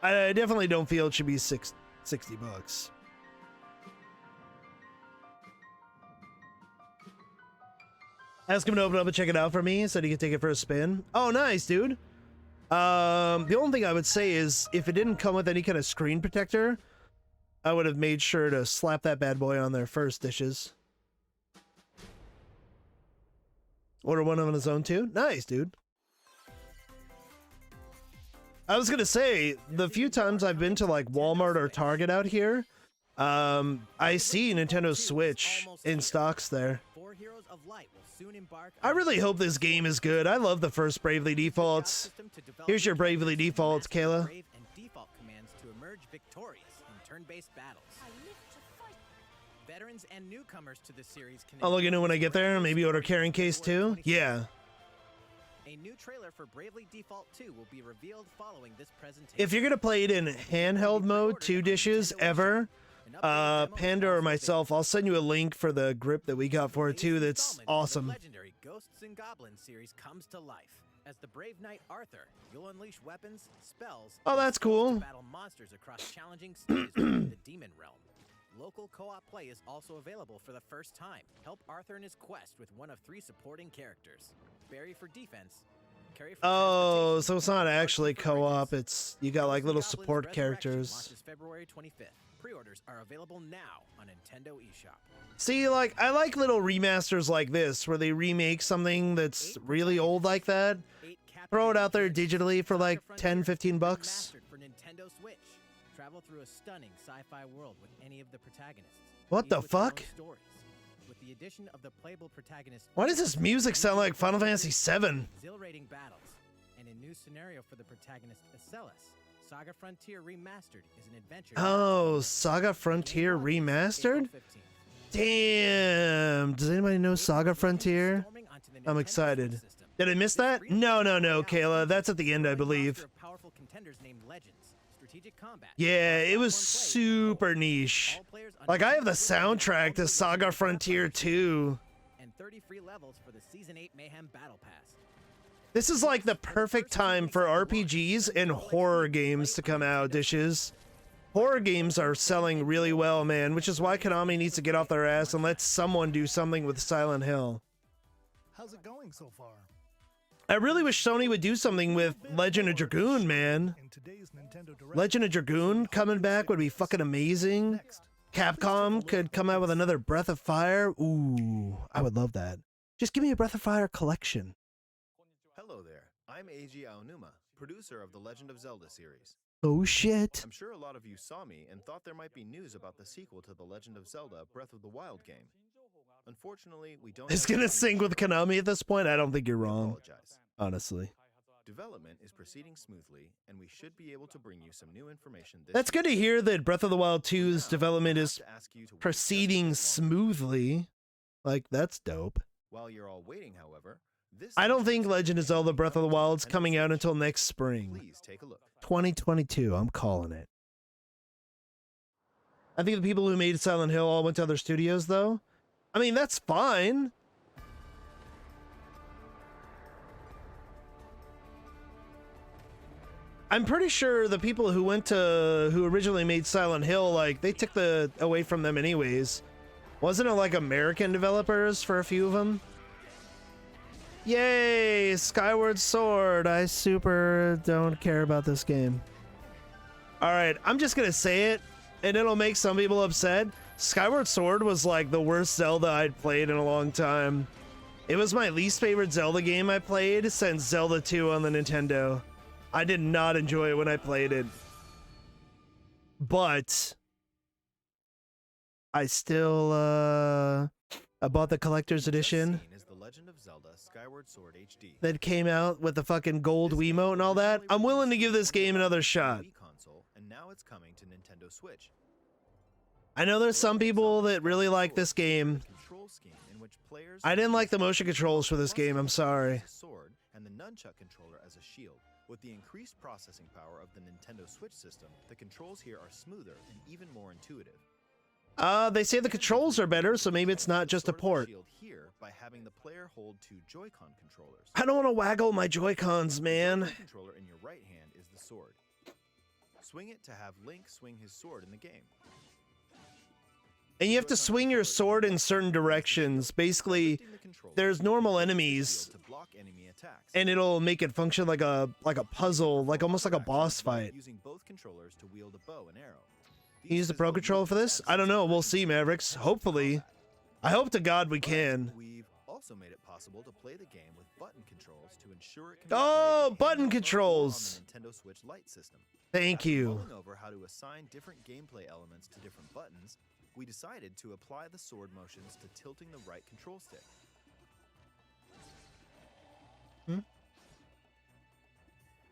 I definitely don't feel it should be $60. Ask him to open up and check it out for me so he can take it for a spin. Oh, nice, dude. The only thing I would say is if it didn't come with any kind of screen protector, I would have made sure to slap that bad boy on there first, Dishes. Order one on his own too? Nice, dude. I was gonna say, the few times I've been to like Walmart or Target out here, I see Nintendo Switch in stocks there. I really hope this game is good. I love the first Bravely Defaults. Here's your Bravely Defaults, Kayla.
Brave and default commands to emerge victorious in turn-based battles. Veterans and newcomers to the series can
I'll look into it when I get there. Maybe order Carrying Case too. Yeah.
A new trailer for Bravely Default 2 will be revealed following this presentation.
If you're gonna play it in handheld mode, 2 dishes ever, Panda or myself, I'll send you a link for the grip that we got for it too. That's awesome.
The legendary Ghosts and Goblins series comes to life. As the brave knight Arthur, you'll unleash weapons, spells,
Oh, that's cool.
to battle monsters across challenging stages within the demon realm. Local co-op play is also available for the first time. Help Arthur in his quest with one of 3 supporting characters. Barry for defense, Carrie for
Oh, so it's not actually co-op. It's you got like little
Ghosts and
support
Goblins Resurrection
characters.
launches February 25th. Pre-orders are available now on Nintendo eShop.
See, like I like little remasters like this where they remake something that's really old like that. Throw it out there digitally for like 10, 15 bucks.
Remastered for Nintendo Switch. Travel through a stunning sci-fi world with any of the protagonists.
What
each
the
with their own
fuck?
stories. With the addition of the playable protagonist.
Why does this music sound like Final Fantasy VII?
Exhilarating battles and a new scenario for the protagonist Acellus. Saga Frontier Remastered is an adventure.
Oh, Saga Frontier Remastered? Damn. Does anybody know Saga Frontier? I'm excited. Did I miss that? No, Kayla. That's at the end, I believe.
Powerful contenders named Legends. Strategic combat.
Yeah, it was super niche. Like, I have the soundtrack to Saga Frontier 2.
And 30 free levels for the Season 8 Mayhem Battle Pass.
This is like the perfect time for RPGs and horror games to come out, dishes. Horror games are selling really well, man, which is why Konami needs to get off their ass and let someone do something with Silent Hill.
How's it going so far?
I really wish Sony would do something with Legend of Dragoon, man.
In today's Nintendo Direct,
Legend of Dragoon coming back would be fucking amazing. Capcom could come out with another Breath of Fire. Ooh, I would love that. Just give me a Breath of Fire collection.
Hello there. I'm Eiji Aonuma, producer of the Legend of Zelda series.
Oh shit.
I'm sure a lot of you saw me and thought there might be news about the sequel to the Legend of Zelda Breath of the Wild game. Unfortunately, we don't.
It's gonna sync with Konami at this point? I don't think you're wrong.
Apologize.
Honestly.
Development is proceeding smoothly, and we should be able to bring you some new information this
That's good to hear that Breath of the Wild 2's development is
to ask you to wait
proceeding
just a little longer.
smoothly. Like, that's dope.
While you're all waiting, however, this
I don't think Legend of Zelda Breath of the Wild's coming out until next spring.
Please take a look.
2022, I'm calling it. I think the people who made Silent Hill all went to other studios, though. I mean, that's fine. I'm pretty sure the people who who originally made Silent Hill, like, they took the away from them anyways. Wasn't it like American developers for a few of them? Yay, Skyward Sword. I super don't care about this game. All right, I'm just gonna say it, and it'll make some people upset. Skyward Sword was like the worst Zelda I'd played in a long time. It was my least favorite Zelda game I played since Zelda 2 on the Nintendo. I did not enjoy it when I played it. But I still I bought the collector's edition
Is the Legend of Zelda Skyward Sword HD.
that came out with the fucking gold Wiimote and all that. I'm willing to give this game another shot.
Wii console, and now it's coming to Nintendo Switch.
I know there's some people that really like this game.
Control scheme in which players
I didn't like the motion controls for this game, I'm sorry.
as a sword and the nunchuck controller as a shield. With the increased processing power of the Nintendo Switch system, the controls here are smoother and even more intuitive.
They say the controls are better, so maybe it's not just a
Sword and
port.
shield here by having the player hold 2 Joy-Con controllers.
I don't want to waggle my Joy-Cons, man.
The controller in your right hand is the sword. Swing it to have Link swing his sword in the game.
And you have to swing your sword in certain directions. Basically,
Lifting the controller,
there's normal
use the
enemies,
shield to block enemy attacks.
and it'll make it function like a puzzle, like almost like a boss fight.
Using both controllers to wield a bow and arrow.
You use the Pro Controller for this? I don't know. We'll see, Mavericks. Hopefully. I hope to God we can.
We've also made it possible to play the game with button controls to ensure it can be
Oh,
played
button
handheld or
controls.
on the Nintendo Switch Lite system.
Thank
After
you.
mulling over how to assign different gameplay elements to different buttons, we decided to apply the sword motions to tilting the right control stick.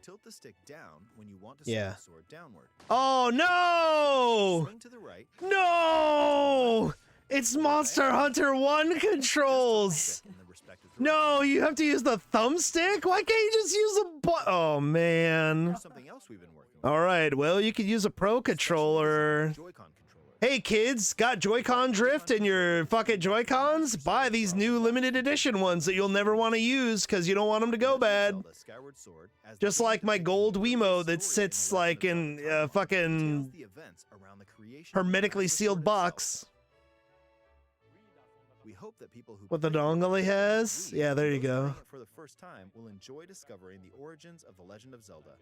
Tilt the stick down when you want to swing the sword downward.
Oh no!
Swing to the right.
No! It's Monster Hunter 1 controls! No, you have to use the thumbstick? Why can't you just use the button? Oh man.
Something else we've been working on.
Alright, well, you could use a Pro controller. Hey kids, got Joy-Con drift in your fucking Joy-Cons? Buy these new limited edition ones that you'll never want to use because you don't want them to go bad. Just like my gold Wiimote that sits like in a fucking hermetically sealed box.
We hope that people who
What the dongle he has? Yeah, there you go.
for the first time will enjoy discovering the origins of The Legend of Zelda.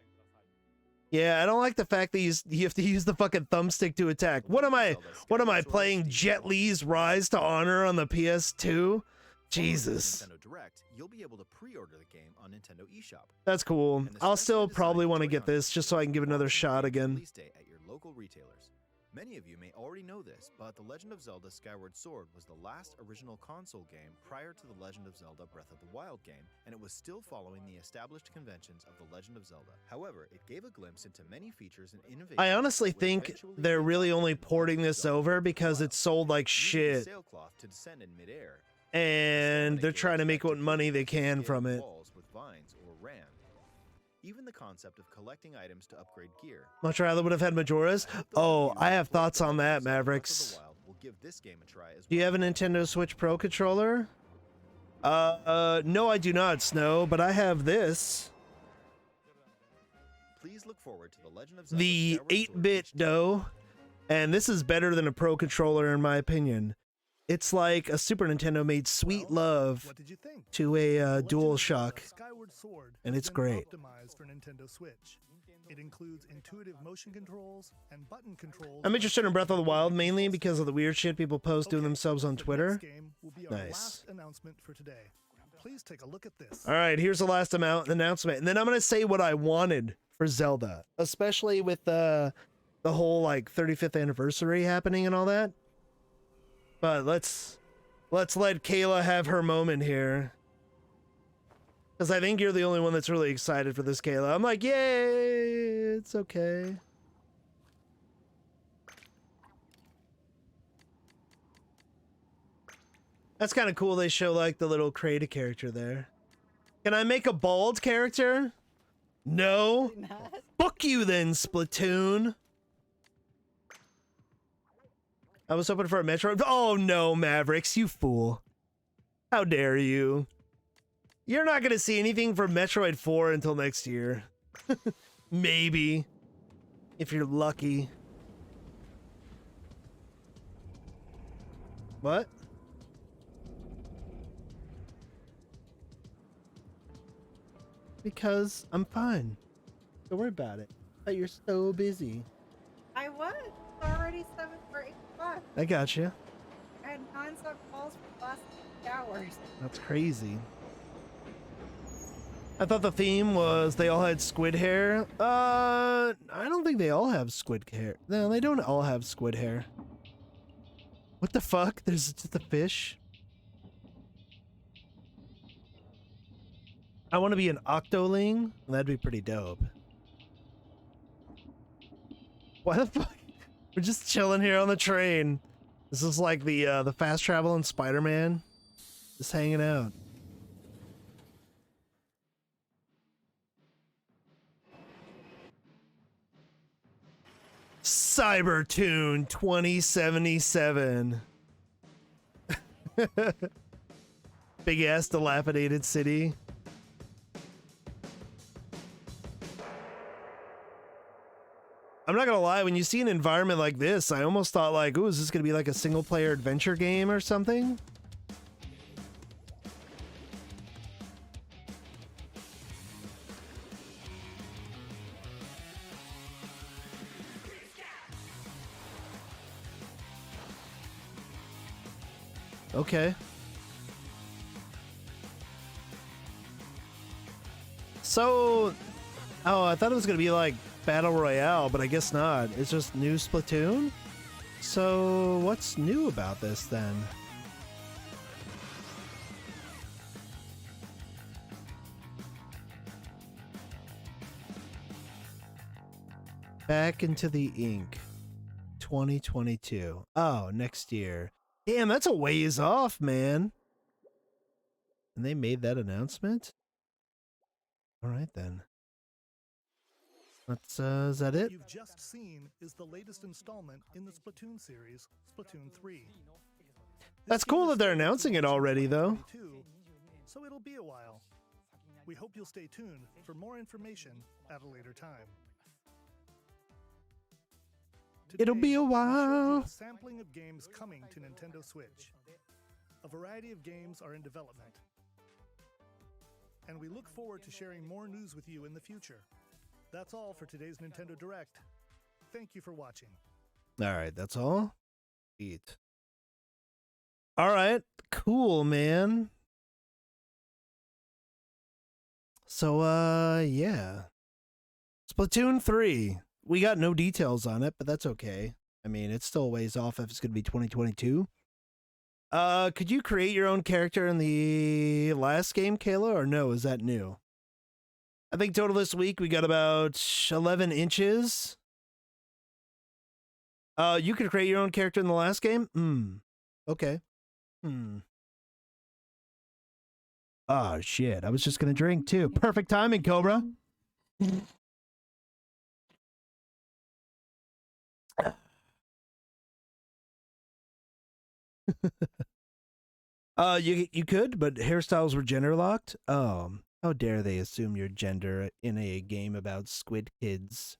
Yeah, I don't like the fact that you have to use the fucking thumbstick to attack. What am I playing Jet Li's Rise to Honor on the PS2? Jesus.
Nintendo Direct, you'll be able to pre-order the game on Nintendo eShop.
That's cool. I'll still probably want to get this just so I can give it another shot again.
Release date at your local retailers. Many of you may already know this, but The Legend of Zelda Skyward Sword was the last original console game prior to The Legend of Zelda Breath of the Wild game, and it was still following the established conventions of The Legend of Zelda. However, it gave a glimpse into many features and innovations.
I honestly think they're really only porting this over because it sold like shit.
Sailcloth to descend in midair.
And they're trying to make what money they can from it.
Walls with vines or ran. Even the concept of collecting items to upgrade gear.
Much rather would have had Majora's. Oh, I have thoughts on that, Mavericks.
Will give this game a try as
Do you have a Nintendo Switch Pro controller? No, I do not, Snow, but I have this.
Please look forward to The Legend of Zelda
The
Skyward Sword
8-bit dough. And this is better than a Pro controller in my opinion. It's like a Super Nintendo made sweet love to a DualShock, and it's great.
Optimized for Nintendo Switch. It includes intuitive motion controls and button controls.
I'm interested in Breath of the Wild mainly because of the weird shit people post doing themselves on Twitter. Nice.
Last announcement for today. Please take a look at this.
All right, here's the last announcement, and then I'm gonna say what I wanted for Zelda, especially with the whole like 35th anniversary happening and all that. But let's let Kayla have her moment here. Because I think you're the only one that's really excited for this, Kayla. I'm like, yay, it's okay. That's kind of cool they show like the little Kratos character there. Can I make a bald character? No. Fuck you then, Splatoon. I was hoping for a Metroid. Oh no, Mavericks, you fool. How dare you? You're not gonna see anything from Metroid 4 until next year. Maybe. If you're lucky. What? Because I'm fine. Don't worry about it. But you're so busy.
I was. It's already 7 or 8 o'clock.
I got you.
I had non-stop calls for the last 8 hours.
That's crazy. I thought the theme was they all had squid hair. I don't think they all have squid hair. No, they don't all have squid hair. What the fuck? There's just a fish? I want to be an Octoling. That'd be pretty dope. Why the fuck? We're just chilling here on the train. This is like the fast travel in Spider-Man. Just hanging out. Cybertune 2077. Big ass dilapidated city. I'm not gonna lie, when you see an environment like this, I almost thought like, ooh, is this gonna be like a single player adventure game or something? Okay. So, oh, I thought it was gonna be like Battle Royale, but I guess not. It's just new Splatoon? So what's new about this then? Back into the ink. 2022. Oh, next year. Damn, that's a ways off, man. And they made that announcement? All right, then. That's, is that it?
What you've just seen is the latest installment in the Splatoon series, Splatoon 3.
That's cool that they're announcing it already, though.
So it'll be a while. We hope you'll stay tuned for more information at a later time.
It'll be a while.
A sampling of games coming to Nintendo Switch. A variety of games are in development. And we look forward to sharing more news with you in the future. That's all for today's Nintendo Direct. Thank you for watching.
All right, that's all? Eat. All right, cool, man. So, yeah. Splatoon 3. We got no details on it, but that's okay. I mean, it's still a ways off if it's going to be 2022. Could you create your own character in the last game, Kayla, or no? Is that new? I think total this week we got about 11 inches. You could create your own character in the last game? Okay. Oh, shit. I was just going to drink, too. Perfect timing, Cobra. You could, but hairstyles were gender locked. Oh, how dare they assume your gender in a game about squid kids?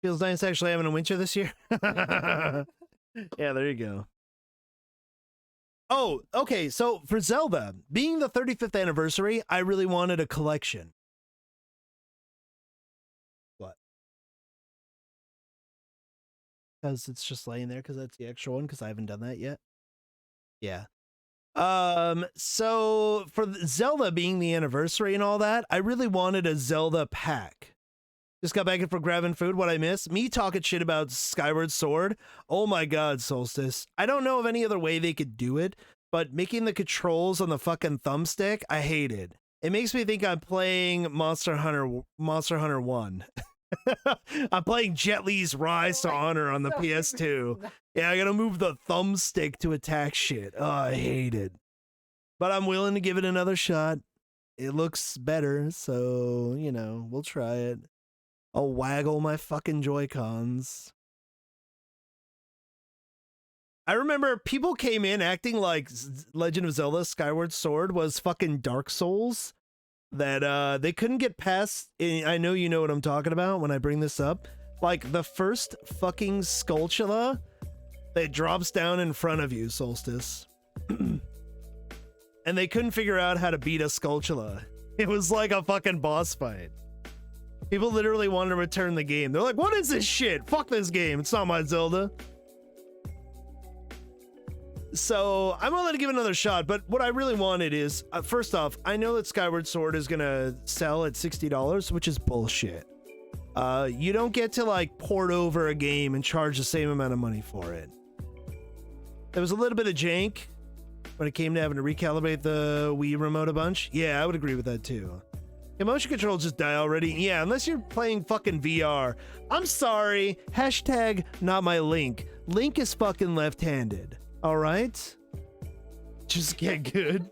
Feels nice actually having a winter this year. Yeah, there you go. Oh, okay. So for Zelda, being the 35th anniversary, I really wanted a collection. What? Because it's just laying there because that's the extra one because I haven't done that yet. Yeah. So for Zelda being the anniversary and all that, I really wanted a Zelda pack. Just got back in from grabbing food. What I missed? Me talking shit about Skyward Sword. Oh my god, Solstice. I don't know of any other way they could do it, but making the controls on the fucking thumbstick, I hate it. It makes me think I'm playing Monster Hunter 1. I'm playing Jet Li's Rise to Honor on the PS2. Yeah, I gotta move the thumbstick to attack shit. Oh, I hate it. But I'm willing to give it another shot. It looks better, so, you know, we'll try it. I'll waggle my fucking Joy-Cons. I remember people came in acting like Legend of Zelda Skyward Sword was fucking Dark Souls. That they couldn't get past. I know you know what I'm talking about when I bring this up. Like the first fucking Skulltula that drops down in front of you, Solstice. And they couldn't figure out how to beat a Skulltula. It was like a fucking boss fight. People literally wanted to return the game. They're like, what is this shit? Fuck this game. It's not my Zelda. So I'm willing to give it another shot, but what I really wanted is, first off, I know that Skyward Sword is gonna sell at $60, which is bullshit. You don't get to like port over a game and charge the same amount of money for it. There was a little bit of jank when it came to having to recalibrate the Wii remote a bunch. Yeah, I would agree with that too. Can motion control just die already? Yeah, unless you're playing fucking VR. I'm sorry. Hashtag not my Link. Link is fucking left-handed. All right? Just get good.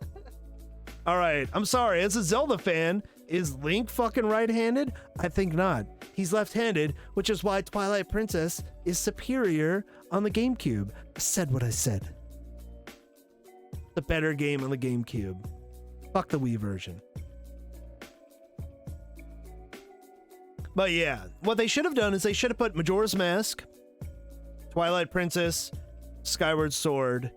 All right. I'm sorry. As a Zelda fan, is Link fucking right-handed? I think not. He's left-handed, which is why Twilight Princess is superior on the GameCube. I said what I said. The better game on the GameCube. Fuck the Wii version. But yeah, what they should have done is they should have put Majora's Mask, Twilight Princess, Skyward Sword,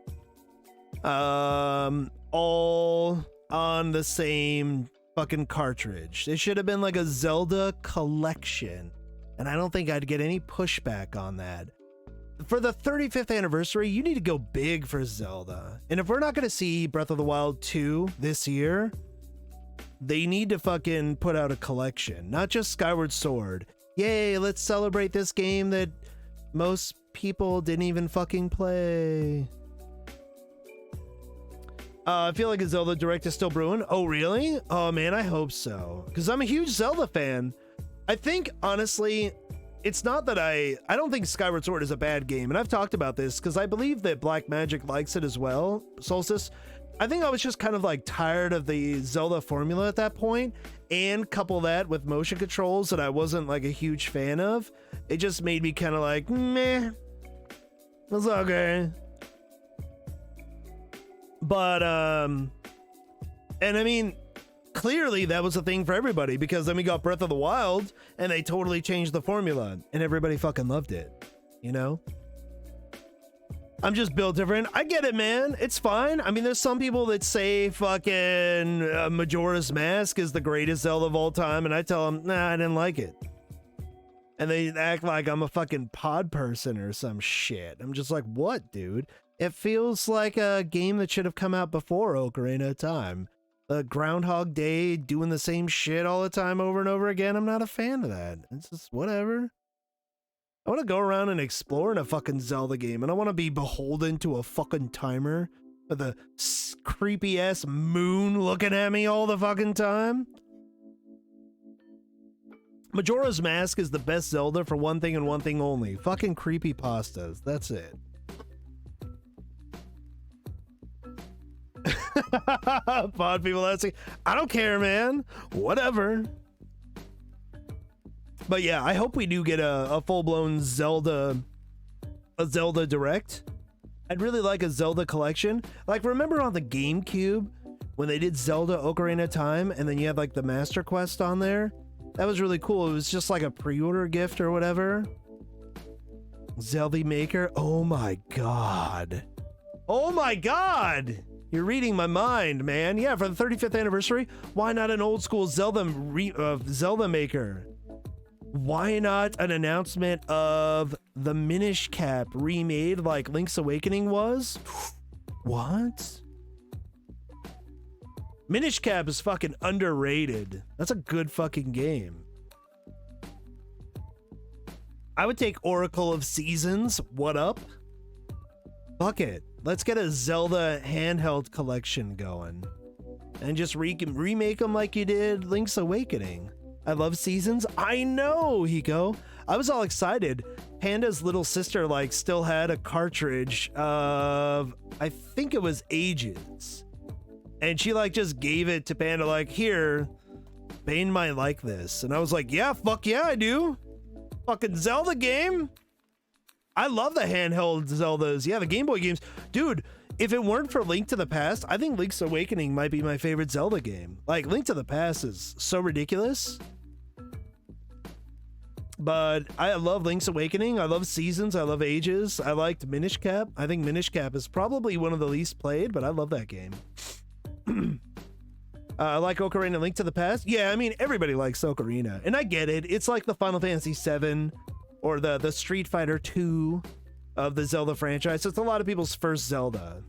all on the same fucking cartridge. It should have been like a Zelda collection, and I don't think I'd get any pushback on that. For the 35th anniversary, you need to go big for Zelda. And if we're not going to see Breath of the Wild 2 this year, they need to fucking put out a collection, not just Skyward Sword. Yay, let's celebrate this game that most people didn't even fucking play. I feel like a Zelda Direct is still brewing. Oh, really? Oh, man, I hope so. Because I'm a huge Zelda fan. I think, honestly, it's not that I don't think Skyward Sword is a bad game. And I've talked about this because I believe that Black Magic likes it as well, Solstice. I think I was just kind of like tired of the Zelda formula at that point, and couple that with motion controls that I wasn't like a huge fan of. It just made me kind of like, meh, it's okay. But, and I mean, clearly that was a thing for everybody, because then we got Breath of the Wild and they totally changed the formula and everybody fucking loved it, you know? I'm just built different. I get it, man. It's fine. I mean, there's some people that say fucking Majora's Mask is the greatest Zelda of all time, and I tell them, nah, I didn't like it. And they act like I'm a fucking pod person or some shit. I'm just like, what, dude? It feels like a game that should have come out before Ocarina of Time. Groundhog Day, doing the same shit all the time over and over again. I'm not a fan of that. It's just whatever. I want to go around and explore in a fucking Zelda game, and I want to be beholden to a fucking timer with a creepy ass moon looking at me all the fucking time. Majora's Mask is the best Zelda for one thing and one thing only. Fucking creepypastas. That's it. Pod people asking, I don't care, man. Whatever. But yeah, I hope we do get a full-blown Zelda Direct. I'd really like a Zelda collection. Like, remember on the GameCube when they did Zelda Ocarina of Time and then you had like the Master Quest on there? That was really cool. It was just like a pre-order gift or whatever. Zelda Maker. Oh my god. Oh my god! You're reading my mind, man. Yeah, for the 35th anniversary, why not an old school Zelda Maker? Why not an announcement of the Minish Cap remade like Link's Awakening was? What? Minish Cap is fucking underrated. That's a good fucking game. I would take Oracle of Seasons. What up? Fuck it. Let's get a Zelda handheld collection going. And just remake them like you did Link's Awakening. I love Seasons. I know, Hiko. I was all excited. Panda's little sister like still had a cartridge of, I think it was Ages. And she like just gave it to Panda like, here, Bane might like this. And I was like, yeah, fuck yeah, I do. Fucking Zelda game. I love the handheld Zeldas. Yeah, the Game Boy games. Dude, if it weren't for Link to the Past, I think Link's Awakening might be my favorite Zelda game. Like, Link to the Past is so ridiculous. But I love Link's Awakening. I love Seasons. I love Ages. I liked Minish Cap. I think Minish Cap is probably one of the least played, but I love that game. I like Ocarina Link to the Past. Yeah, I mean, everybody likes Ocarina. And I get it. It's like the Final Fantasy VII or the Street Fighter 2 of the Zelda franchise. It's a lot of people's first Zelda.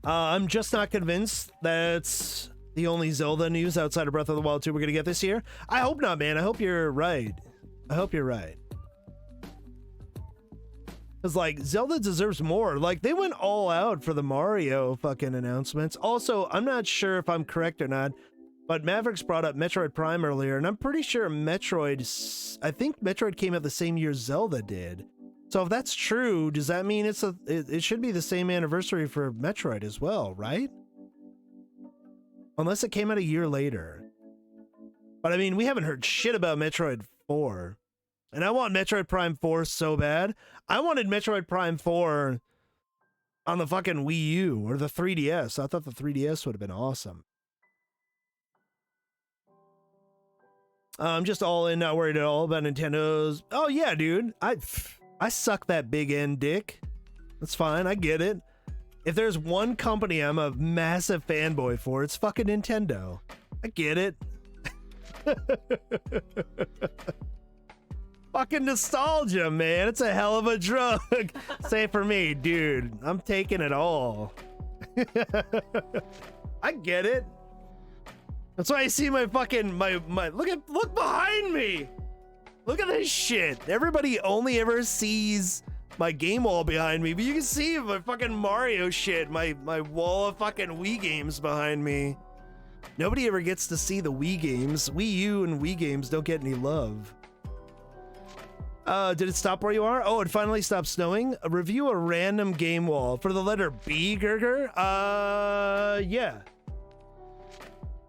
I'm just not convinced that's the only Zelda news outside of Breath of the Wild 2 we're going to get this year. I hope not, man. I hope you're right. I hope you're right. Because, like, Zelda deserves more. Like, they went all out for the Mario fucking announcements. Also, I'm not sure if I'm correct or not, but Mavericks brought up Metroid Prime earlier, and I'm pretty sure I think Metroid came out the same year Zelda did. So if that's true, does that mean it should be the same anniversary for Metroid as well, right? Unless it came out a year later. But I mean, we haven't heard shit about Metroid 4. And I want Metroid Prime 4 so bad. I wanted Metroid Prime 4 on the fucking Wii U or the 3DS. I thought the 3DS would have been awesome. I'm just all in, not worried at all about Nintendo's. Oh yeah, dude. I suck that big end dick. That's fine. I get it. If there's one company I'm a massive fanboy for, it's fucking Nintendo. I get it. Fucking nostalgia, man. It's a hell of a drug. Say for me, dude. I'm taking it all. I get it. That's why I see my fucking my look behind me. Look at this shit. Everybody only ever sees my game wall behind me, but you can see my fucking Mario shit, my wall of fucking Wii games behind me. Nobody ever gets to see the Wii games. Wii U and Wii games don't get any love. Did it stop where you are? Oh, it finally stopped snowing. Review a random game wall for the letter B, Gurger? Yeah.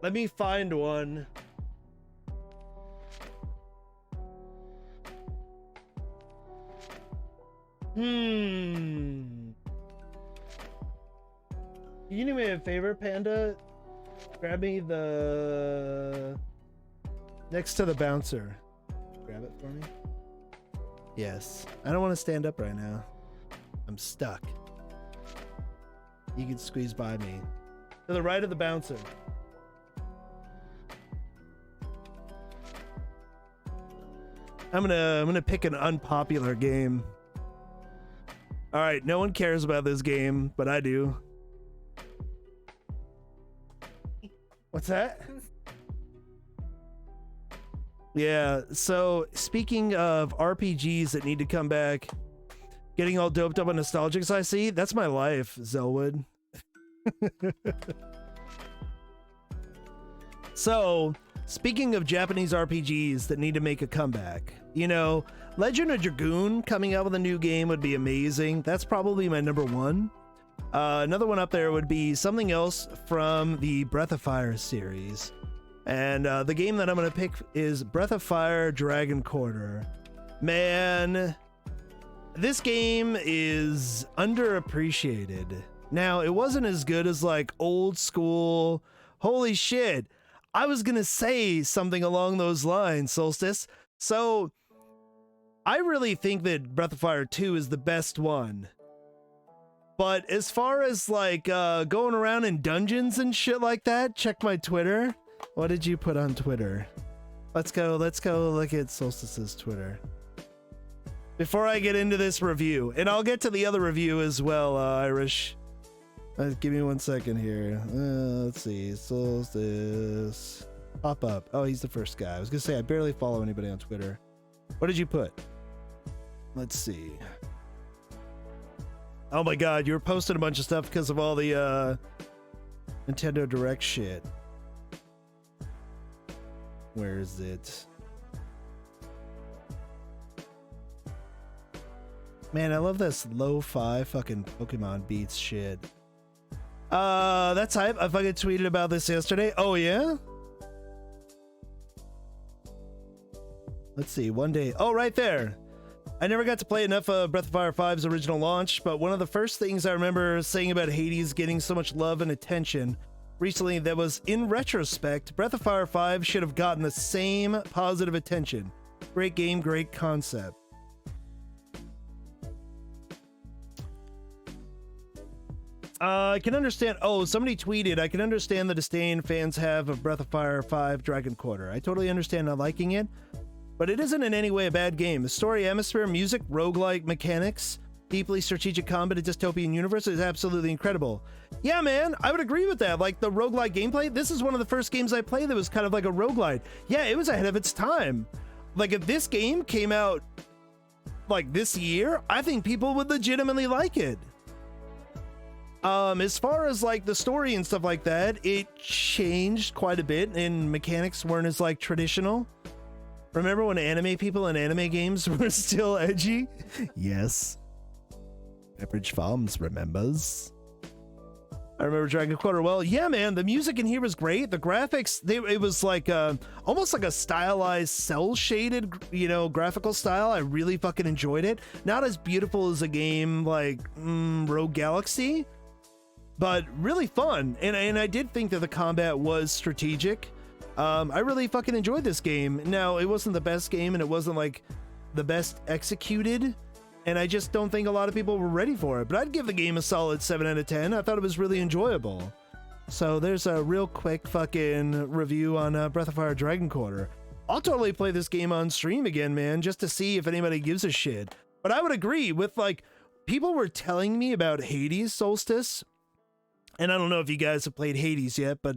Let me find one. Can you do me a favor, Panda? Grab me the... next to the bouncer. Grab it for me. Yes. I don't want to stand up right now. I'm stuck. You can squeeze by me. To the right of the bouncer. I'm gonna pick an unpopular game. All right, no one cares about this game, but I do. What's that? Yeah, so speaking of RPGs that need to come back, getting all doped up on nostalgics, I see. That's my life, Zelwood. So, speaking of Japanese RPGs that need to make a comeback, you know, Legend of Dragoon coming out with a new game would be amazing. That's probably my number one. Another one up there would be something else from the Breath of Fire series. And the game that I'm going to pick is Breath of Fire Dragon Quarter. Man, this game is underappreciated. Now, it wasn't as good as like old school. Holy shit. I was going to say something along those lines, Solstice. So, I really think that Breath of Fire 2 is the best one. But as far as like going around in dungeons and shit like that, check my Twitter. What did you put on Twitter? Let's go look at Solstice's Twitter. Before I get into this review, and I'll get to the other review as well, Irish. Give me 1 second here. Let's see, Solstice. Pop up. Oh, he's the first guy. I was gonna say I barely follow anybody on Twitter. What did you put? Let's see. Oh my god, you were posting a bunch of stuff because of all the Nintendo Direct shit. Where is it? Man, I love this lo-fi fucking Pokemon beats shit. That's hype. I fucking tweeted about this yesterday. Oh yeah? Let's see, one day. Oh, right there. I never got to play enough of Breath of Fire 5's original launch, but one of the first things I remember saying about Hades getting so much love and attention recently that was, in retrospect, Breath of Fire 5 should have gotten the same positive attention. Great game, great concept. I can understand. Oh, somebody tweeted, I can understand the disdain fans have of Breath of Fire 5 Dragon Quarter. I totally understand not liking it, but it isn't in any way a bad game. The story, atmosphere, music, roguelike mechanics, deeply strategic combat, a dystopian universe is absolutely incredible. Yeah, man, I would agree with that. Like the roguelike gameplay, this is one of the first games I played that was kind of like a roguelite. Yeah, it was ahead of its time. Like if this game came out like this year, I think people would legitimately like it. As far as like the story and stuff like that, it changed quite a bit and mechanics weren't as like traditional. Remember when anime people and anime games were still edgy? Yes. Average Farms remembers. I remember Dragon Quarter well. Yeah, man, the music in here was great. The graphics, it was like almost like a stylized cel-shaded, you know, graphical style. I really fucking enjoyed it. Not as beautiful as a game like Rogue Galaxy, but really fun. And I did think that the combat was strategic. I really fucking enjoyed this game. Now, it wasn't the best game and it wasn't like the best executed, and I just don't think a lot of people were ready for it, but I'd give the game a solid 7 out of 10. I thought it was really enjoyable. So there's a real quick fucking review on Breath of Fire Dragon Quarter. I'll totally play this game on stream again, man, just to see if anybody gives a shit. But I would agree with, like, people were telling me about Hades Solstice, and I don't know if you guys have played Hades yet, but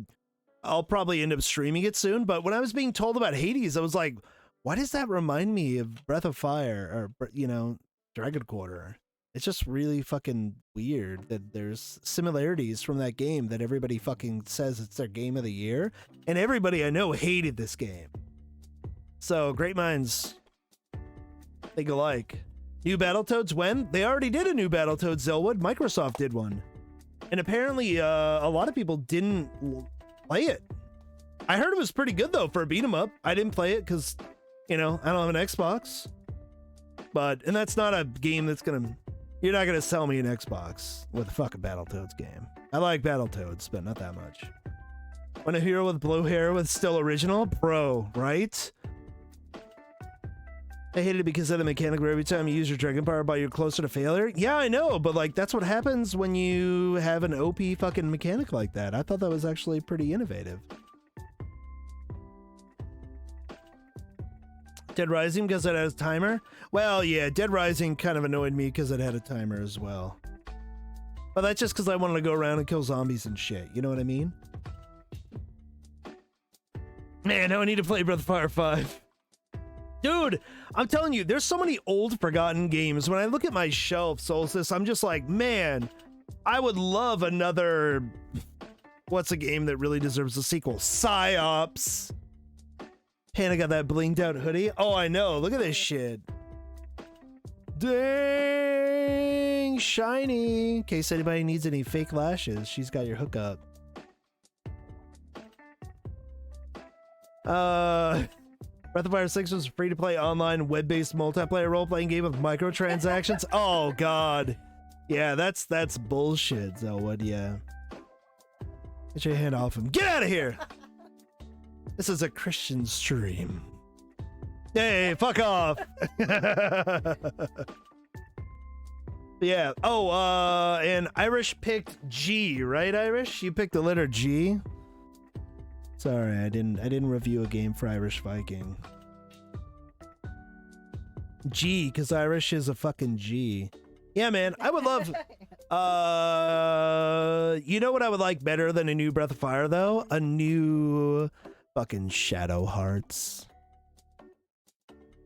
I'll probably end up streaming it soon. But when I was being told about Hades, I was like, why does that remind me of Breath of Fire or, you know, Dragon Quarter? It's just really fucking weird that there's similarities from that game that everybody fucking says it's their game of the year. And everybody I know hated this game. So, great minds think alike. New Battletoads when? They already did a new Battletoads, Zelwood. Microsoft did one. And apparently a lot of people didn't play it. I heard it was pretty good, though, for a beat-em-up. I didn't play it because, you know, I don't have an Xbox. And that's not a game that's gonna... You're not gonna sell me an Xbox with a fucking Battletoads game. I like Battletoads, but not that much. Want a hero with blue hair with still original? Bro, right? I hated it because of the mechanic where every time you use your Dragon Power Ball, you're closer to failure. Yeah, I know, but like that's what happens when you have an OP fucking mechanic like that. I thought that was actually pretty innovative. Dead Rising because it has a timer? Well, yeah, Dead Rising kind of annoyed me because it had a timer as well. But that's just because I wanted to go around and kill zombies and shit. You know what I mean? Man, now I need to play Breath of Fire 5. Dude, I'm telling you, there's so many old forgotten games. When I look at my shelf, Solstice, I'm just like, man, I would love another... What's a game that really deserves a sequel? Psyops. Hannah got that blinged out hoodie. Oh, I know. Look at this shit. Dang, shiny. In case anybody needs any fake lashes, she's got your hookup. Breath of Fire 6 was a free-to-play online web-based multiplayer role-playing game with microtransactions. Oh god. Yeah, that's bullshit, Zelwood, yeah. Get your hand off him. Get out of here! This is a Christian stream. Hey, fuck off! Yeah. Oh, and Irish picked G, right, Irish? You picked the letter G? Sorry, I didn't review a game for Irish Viking. G, because Irish is a fucking G. Yeah, man, I would love... you know what I would like better than a new Breath of Fire, though? A new fucking Shadow Hearts.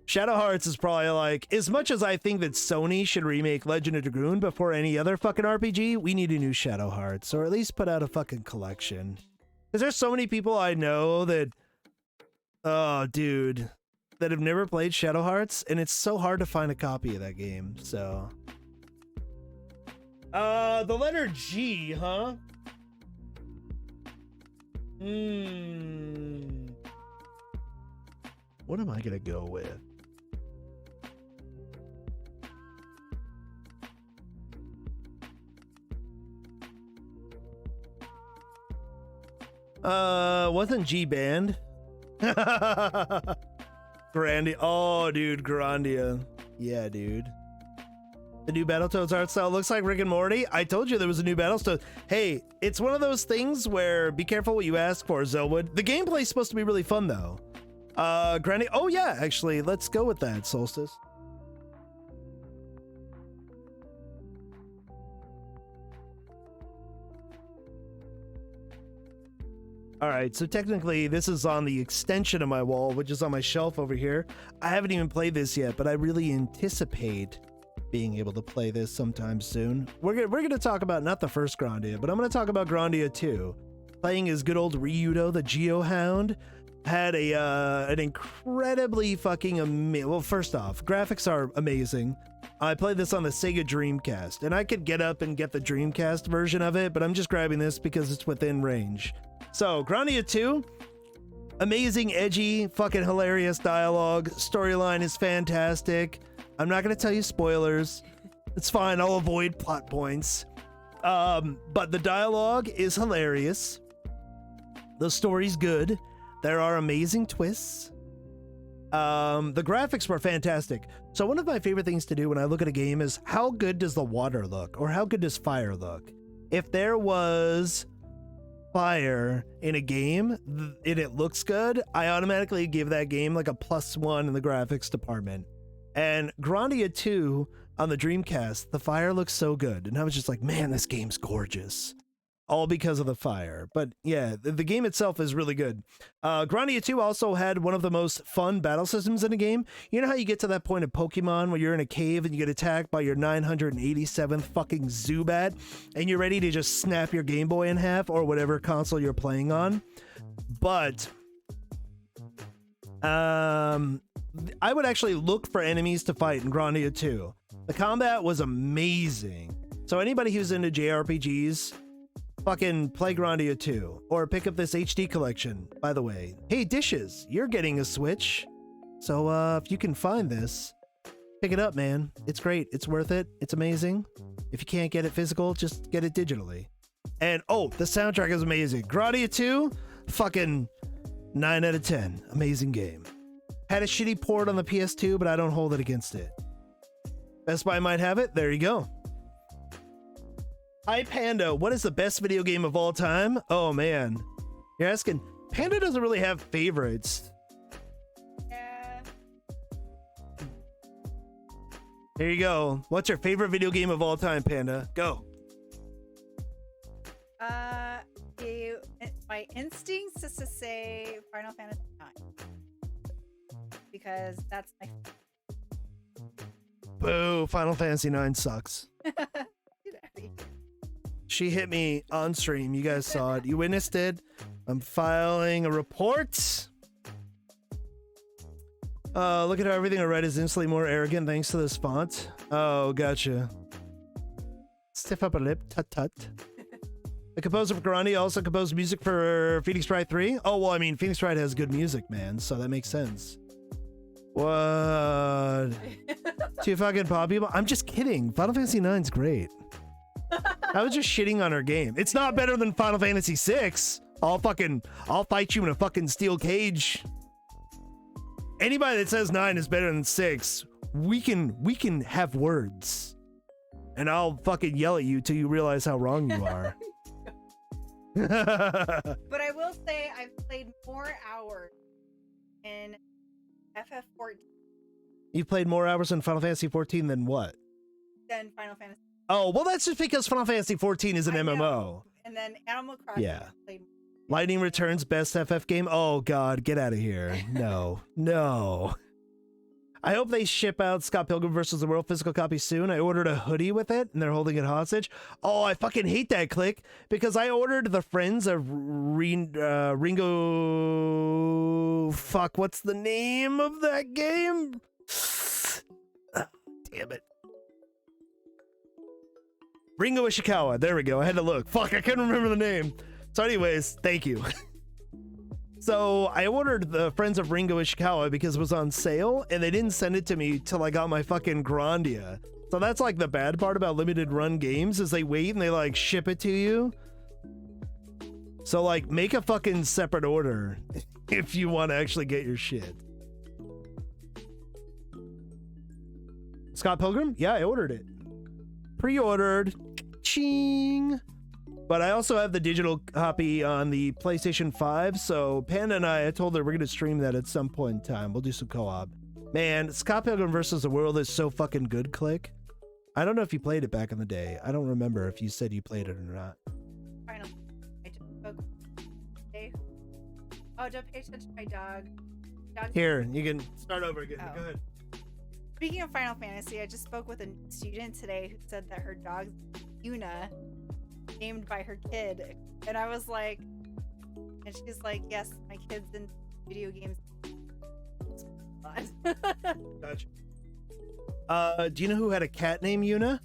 Shadow Hearts is probably like... As much as I think that Sony should remake Legend of Dragoon before any other fucking RPG, we need a new Shadow Hearts, or at least put out a fucking collection. Because there's so many people I know that, oh, dude, that have never played Shadow Hearts, and it's so hard to find a copy of that game, so. The letter G, huh? What am I gonna go with? Wasn't G banned? Grandia. Oh, dude, Grandia. Yeah, dude. The new Battletoads art style looks like Rick and Morty. I told you there was a new Battletoads. Hey, it's one of those things where be careful what you ask for, Zelwood. The gameplay's supposed to be really fun, though. Grandia. Oh, yeah, actually, let's go with that, Solstice. All right, so technically this is on the extension of my wall, which is on my shelf over here. I haven't even played this yet, but I really anticipate being able to play this sometime soon. We're gonna talk about not the first Grandia, but I'm gonna talk about Grandia 2. Playing as good old Ryudo, the Geohound, had an incredibly fucking amazing... Well, first off, graphics are amazing. I played this on the Sega Dreamcast, and I could get up and get the Dreamcast version of it, but I'm just grabbing this because it's within range. So, Grandia 2, amazing, edgy, fucking hilarious dialogue. Storyline is fantastic. I'm not going to tell you spoilers. It's fine, I'll avoid plot points. But the dialogue is hilarious. The story's good. There are amazing twists. The graphics were fantastic. So one of my favorite things to do when I look at a game is how good does the water look? Or how good does fire look? If there was fire in a game and it looks good, I automatically give that game like a +1 in the graphics department. And Grandia 2 on the Dreamcast, the fire looks so good. And I was just like, man, this game's gorgeous. all because of the fire. But yeah, the game itself is really good. Grandia 2 also had one of the most fun battle systems in a game. You know how you get to that point of Pokemon where you're in a cave and you get attacked by your 987th fucking Zubat and you're ready to just snap your Game Boy in half or whatever console you're playing on? But I would actually look for enemies to fight in Grandia 2. The combat was amazing. So anybody who's into JRPGs, fucking play Grandia 2 or pick up this HD collection. By the way, hey Dishes, you're getting a Switch. So if you can find this, pick it up, man. It's great. It's worth it. It's amazing. If you can't get it physical, just get it digitally. And oh, the soundtrack is amazing. Grandia 2, fucking 9 out of 10. Amazing game. Had a shitty port on the PS2, but I don't hold it against it. Best Buy might have it. There you go. Hi Panda, what is the best video game of all time? Oh man, you're asking. Panda doesn't really have favorites.
Yeah.
Here you go. What's your favorite video game of all time, Panda? Go.
My instincts is to say Final Fantasy IX because that's my.
Boo! Final Fantasy IX sucks.
Get out of here.
She hit me on stream. You guys saw it. You witnessed it. I'm filing a report. Look at how everything I write is instantly more arrogant thanks to this font. Oh, gotcha. Stiff upper lip. Tut tut. The composer for Grandia also composed music for Phoenix Wright 3. Oh, well, I mean, Phoenix Wright has good music, man, so that makes sense. What? Too fucking popular? I'm just kidding. Final Fantasy IX's great. I was just shitting on her game. It's not better than Final Fantasy VI. I'll fight you in a fucking steel cage. Anybody that says 9 is better than 6, we can have words. And I'll fucking yell at you till you realize how wrong you are.
But I will say I've played more hours in FF14
You've played more hours in Final Fantasy 14 than what?
than Final Fantasy.
Oh, well, that's just because Final Fantasy 14 is an MMO.
And then Animal Crossing.
Yeah.
I played.
Lightning Returns best FF game? Oh god, get out of here. No. No. I hope they ship out Scott Pilgrim vs. the World physical copy soon. I ordered a hoodie with it, and they're holding it hostage. Oh, I fucking hate that click, because I ordered the Friends of Ringo... Fuck, what's the name of that game? Damn it. Ringo Ishikawa. There we go. I had to look. Fuck, I couldn't remember the name. So anyways, thank you. So I ordered the Friends of Ringo Ishikawa because it was on sale, and they didn't send it to me till I got my fucking Grandia. So that's like the bad part about limited run games, is they wait and they like ship it to you. So like make a fucking separate order if you want to actually get your shit. Scott Pilgrim? Yeah, I ordered it. Pre-ordered. Ching. But I also have the digital copy on the PlayStation 5, so Panda and I told her we're going to stream that at some point in time. We'll do some co-op. Man, Scott Pilgrim vs. the World is so fucking good, Click. I don't know if you played it back in the day. I don't remember if you said you played it or not.
Final. I just spoke. Okay. Oh, don't pay attention to my dog.
Here, you can start over again.
Oh.
Go ahead.
Speaking of Final Fantasy, I just spoke with a student today who said that her dog's Yuna, named by her kid, and I was like, and she's like, yes, my kid's in video games.
Gotcha. Do you know who had a cat named Yuna?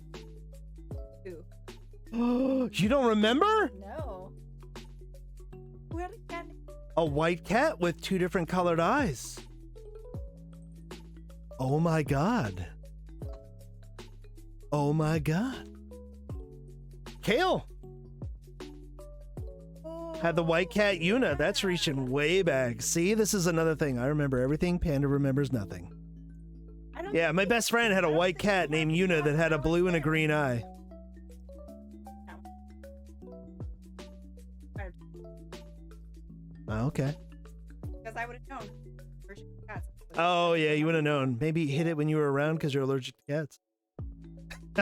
Who?
You don't remember?
No. Who had a cat?
A white cat with 2 different colored eyes. Oh my god. Oh my god. Kale had the white cat Yuna. That's reaching way back. See, this is another thing. I remember everything. Panda remembers nothing. Yeah, my best friend had a white cat named Yuna that had a blue and a green eye. Oh, okay.
Because I would have known.
Oh yeah, you would have known. Maybe you hit it when you were around because you're allergic to cats.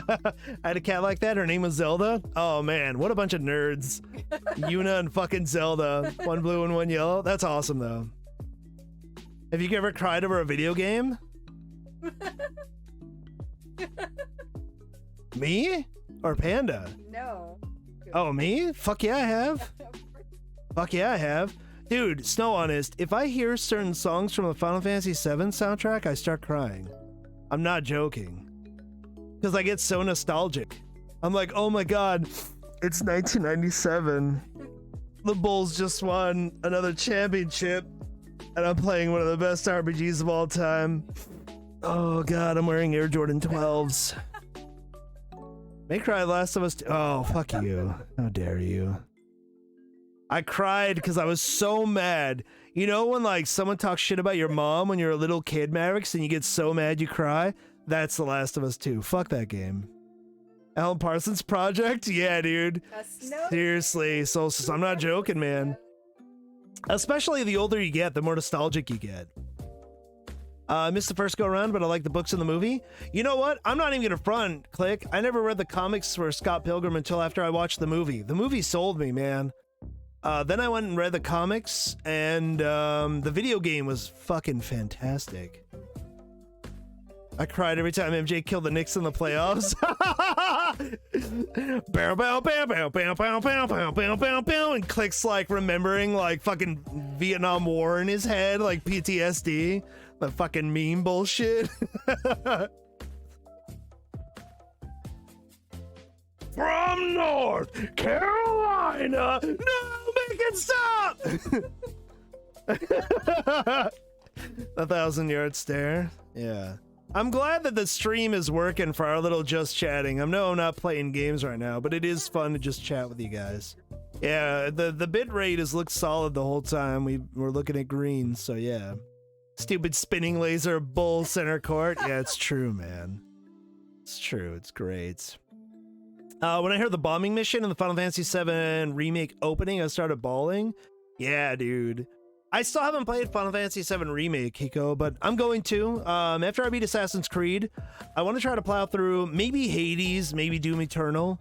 I had a cat like that. Her name was Zelda. Oh man, what a bunch of nerds. Yuna and fucking Zelda. One blue and one yellow. That's awesome though. Have you ever cried over a video game? Me? Or Panda?
No.
Oh, me? Fuck yeah, I have. Fuck yeah, I have. Dude, Snow Honest, if I hear certain songs from the Final Fantasy VII soundtrack, I start crying. I'm not joking. Because I get so nostalgic. I'm like, oh my god, it's 1997. The Bulls just won another championship, and I'm playing one of the best RPGs of all time. Oh god, I'm wearing Air Jordan 12s. May cry Last of Us 2. Oh, fuck you. How dare you. I cried because I was so mad. You know when like someone talks shit about your mom when you're a little kid, Mavericks, and you get so mad you cry? That's The Last of Us 2. Fuck that game. Alan Parsons Project? Yeah, dude. Seriously, so I'm not joking, man. Especially the older you get, the more nostalgic you get. I missed the first go around, but I like the books in the movie. You know what? I'm not even gonna front, Click. I never read the comics for Scott Pilgrim until after I watched the movie. The movie sold me, man. Then I went and read the comics, and the video game was fucking fantastic. I cried every time MJ killed the Knicks in the playoffs. Bow, bow, bow, bow, bow, bow, bow, bow, bow, bow, bow, and Click's like remembering like fucking Vietnam War in his head, like PTSD. The fucking meme bullshit. From North Carolina. No, make it stop. 1,000-yard stare. Yeah. I'm glad that the stream is working for our little just chatting. I know I'm not playing games right now, but it is fun to just chat with you guys. Yeah, the bit rate has looked solid the whole time. We're looking at green, so yeah. Stupid spinning laser bull center court. Yeah, it's true, man. It's true. It's great. When I heard the bombing mission in the Final Fantasy VII Remake opening, I started bawling. Yeah, dude. I still haven't played Final Fantasy VII Remake, Hiko, but I'm going to. After I beat Assassin's Creed, I want to try to plow through maybe Hades, maybe Doom Eternal.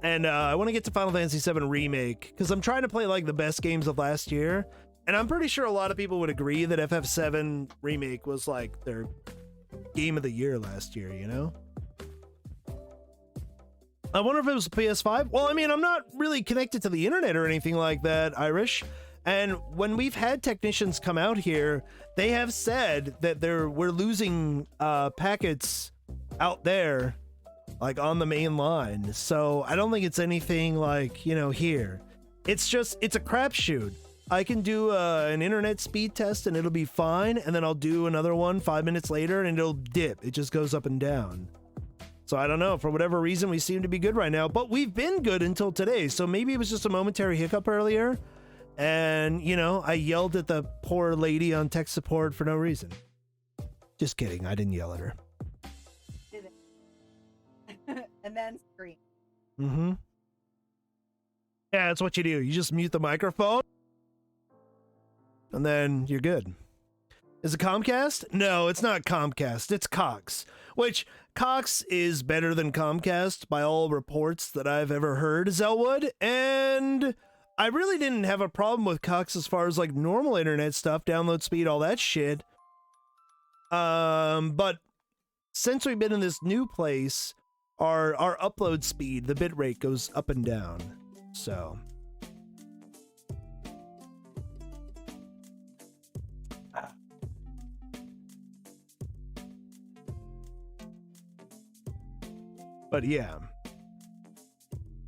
And I want to get to Final Fantasy VII Remake, because I'm trying to play like the best games of last year. And I'm pretty sure a lot of people would agree that FF7 Remake was like their game of the year last year, you know? I wonder if it was PS5. Well, I mean, I'm not really connected to the internet or anything like that, Irish. And when we've had technicians come out here, they have said that we're losing packets out there, like on the main line. So I don't think it's anything like, you know, here. It's a crapshoot. I can do an internet speed test and it'll be fine, and then I'll do another one 5 minutes later and it'll dip. It just goes up and down. So I don't know, for whatever reason we seem to be good right now, but we've been good until today. So maybe it was just a momentary hiccup earlier, and you know, I yelled at the poor lady on tech support for no reason. Just kidding, I didn't yell at her.
And then scream.
Mm-hmm. Yeah, that's what you do. You just mute the microphone, and then you're good. Is it Comcast? No, it's not Comcast. It's Cox. Which, Cox is better than Comcast by all reports that I've ever heard, Zelwood. And I really didn't have a problem with Cox as far as like normal internet stuff, download speed, all that shit. But since we've been in this new place, our upload speed, the bitrate goes up and down. So... But yeah.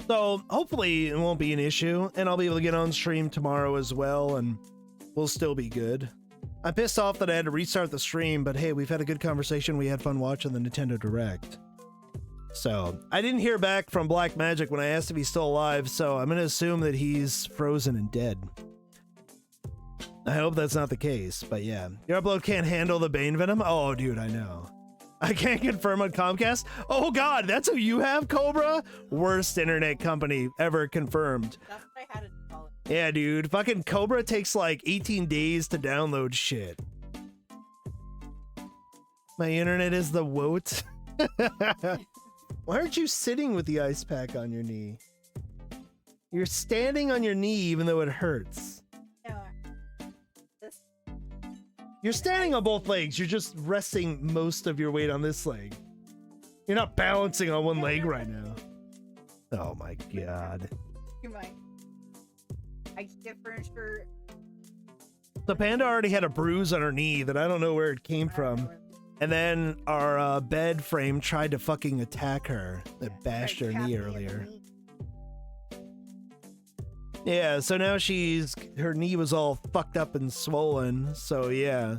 So hopefully it won't be an issue, and I'll be able to get on stream tomorrow as well, and we'll still be good. I'm pissed off that I had to restart the stream, but hey, we've had a good conversation. We had fun watching the Nintendo Direct. So I didn't hear back from Black Magic when I asked if he's still alive, so I'm going to assume that he's frozen and dead. I hope that's not the case, but yeah. Your upload can't handle the Bane Venom? Oh, dude, I know. I can't confirm on Comcast. Oh god, that's who you have, Cobra? Worst internet company ever confirmed.
That's what I had to call it.
Yeah, dude. Fucking Cobra takes like 18 days to download shit. My internet is the woat. Why aren't you sitting with the ice pack on your knee? You're standing on your knee even though it hurts.
No.
You're standing on both legs. You're just resting most of your weight on this leg. You're not balancing on one leg right now. Oh my god.
Come on. I can get furniture.
The panda already had a bruise on her knee that I don't know where it came from. And then our bed frame tried to fucking attack her. That bashed her knee earlier. Yeah, so now her knee was all fucked up and swollen. So yeah.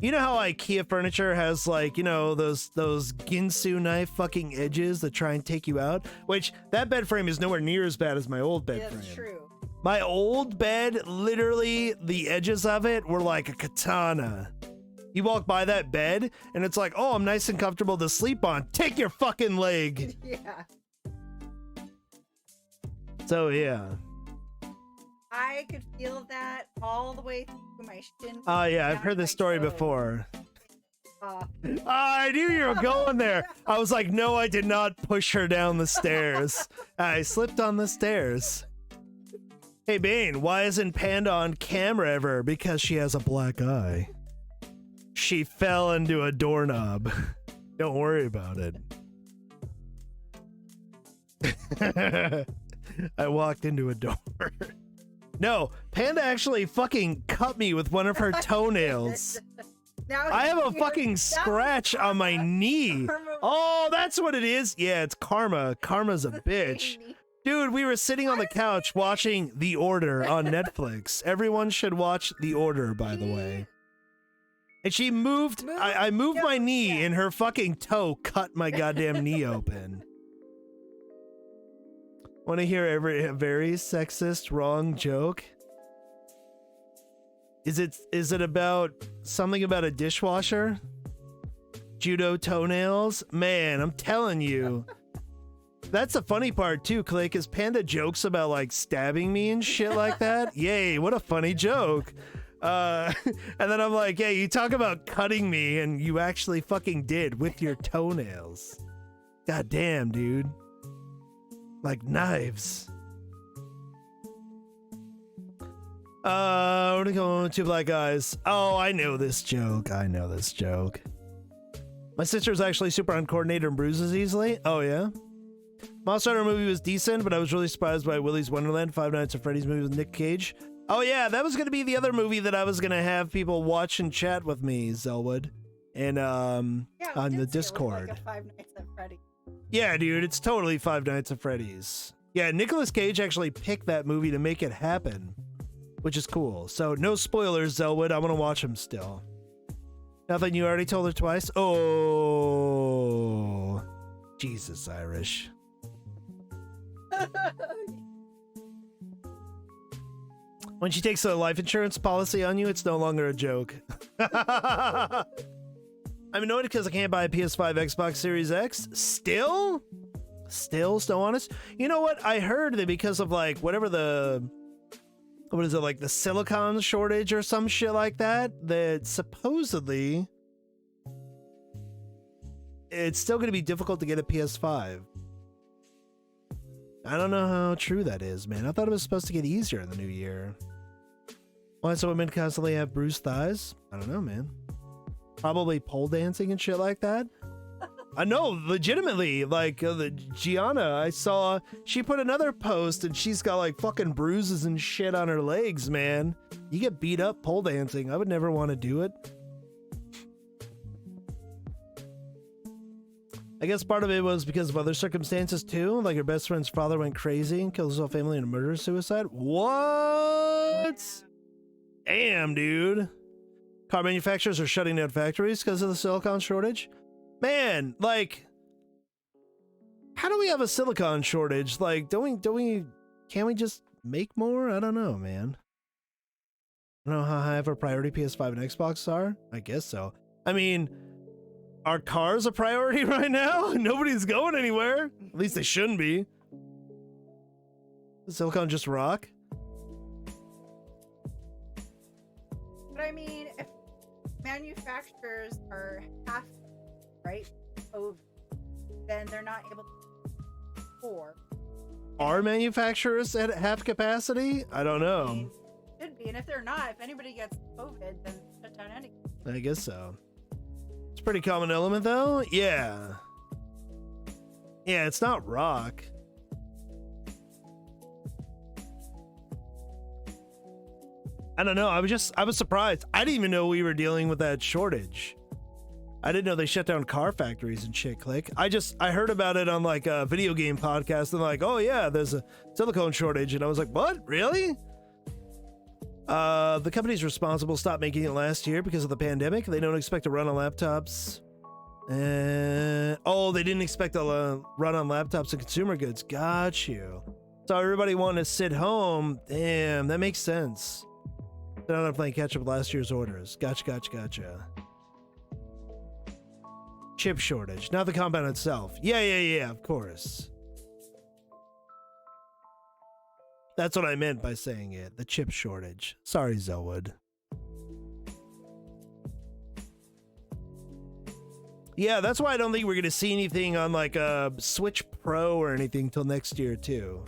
You know how IKEA furniture has like, you know, those Ginsu knife fucking edges that try and take you out? Which, that bed frame is nowhere near as bad as my old bed frame.
That's true.
My old bed, literally, the edges of it were like a katana. You walk by that bed, and it's like, oh, I'm nice and comfortable to sleep on. Take your fucking leg!
Yeah.
So, yeah.
I could feel that all the way through my shin.
Oh, yeah, I've heard this story before. I knew you were going there. I was like, no, I did not push her down the stairs. I slipped on the stairs. Hey, Bane, why isn't Panda on camera ever? Because she has a black eye. She fell into a doorknob. Don't worry about it. I walked into a door. No, Panda actually fucking cut me with one of her toenails. I have a fucking scratch on my knee. Oh, that's what it is. Yeah, it's karma. Karma's a bitch. Dude, we were sitting on the couch watching The Order on Netflix. Everyone should watch The Order, by the way. And she moved, I moved my knee and her fucking toe cut my goddamn knee open. Want to hear a very sexist, wrong joke? Is it about something about a dishwasher? Judo toenails? Man, I'm telling you. That's the funny part too, Clay, because Panda jokes about like stabbing me and shit like that. Yay, what a funny joke. And then I'm like, yeah, you talk about cutting me and you actually fucking did with your toenails. God damn, dude. Like knives. We're gonna go on Two Black Guys. Oh, I know this joke. My sister's actually super uncoordinated and bruises easily. Oh, yeah? Monster Hunter movie was decent, but I was really surprised by Willy's Wonderland, Five Nights at Freddy's movie with Nick Cage. Oh, yeah, that was gonna be the other movie that I was gonna have people watch and chat with me, Zelwood. And, on the Discord.
Like a Five Nights at Freddy's.
Yeah, dude, it's totally Five Nights at Freddy's. Yeah, Nicolas Cage actually picked that movie to make it happen, which is cool. So, no spoilers, Zelwood. I want to watch them still. Nothing, you already told her twice? Oh. Jesus, Irish. When she takes a life insurance policy on you, it's no longer a joke. I'm annoyed because I can't buy a PS5, Xbox Series X. Still honest. You know what? I heard that because of like whatever what is it, like the silicon shortage or some shit like that, that supposedly it's still going to be difficult to get a PS5. I don't know how true that is, man. I thought it was supposed to get easier in the new year. Why do women constantly have bruised thighs? I don't know, man. Probably pole dancing and shit like that. I know, legitimately, like the Gianna, I saw, she put another post and she's got like fucking bruises and shit on her legs, man. You get beat up pole dancing. I would never want to do it. I guess part of it was because of other circumstances too. Like her best friend's father went crazy and killed his whole family in a murder-suicide. What? Damn, dude. Car manufacturers are shutting down factories because of the silicon shortage. Man, like, how do we have a silicon shortage? Like, can't we just make more? I don't know, man. I don't know how high of a priority PS5 and Xbox are. I guess so. I mean, are cars a priority right now? Nobody's going anywhere. At least they shouldn't be. Does silicon just rock?
But I mean, if manufacturers are half right, then they're not able to pour.
Are manufacturers at half capacity? I don't know.
Should be, and if they're not, if anybody gets COVID, then shut down any.
I guess so. It's a pretty common element, though. Yeah. Yeah, it's not rock. I don't know. I was surprised. I didn't even know we were dealing with that shortage. I didn't know they shut down car factories and shit. Click. I heard about it on like a video game podcast and like, oh yeah, there's a silicone shortage, and I was like, what? Really? The companies responsible stopped making it last year because of the pandemic. They don't expect to run on laptops. Oh, they didn't expect to run on laptops and consumer goods. Got you. So everybody wanted to sit home. Damn, that makes sense. They're not playing catch up with last year's orders. Gotcha. Chip shortage, not the compound itself. Yeah, of course. That's what I meant by saying it. The chip shortage. Sorry, Zelwood. Yeah, that's why I don't think we're going to see anything on like a Switch Pro or anything till next year too.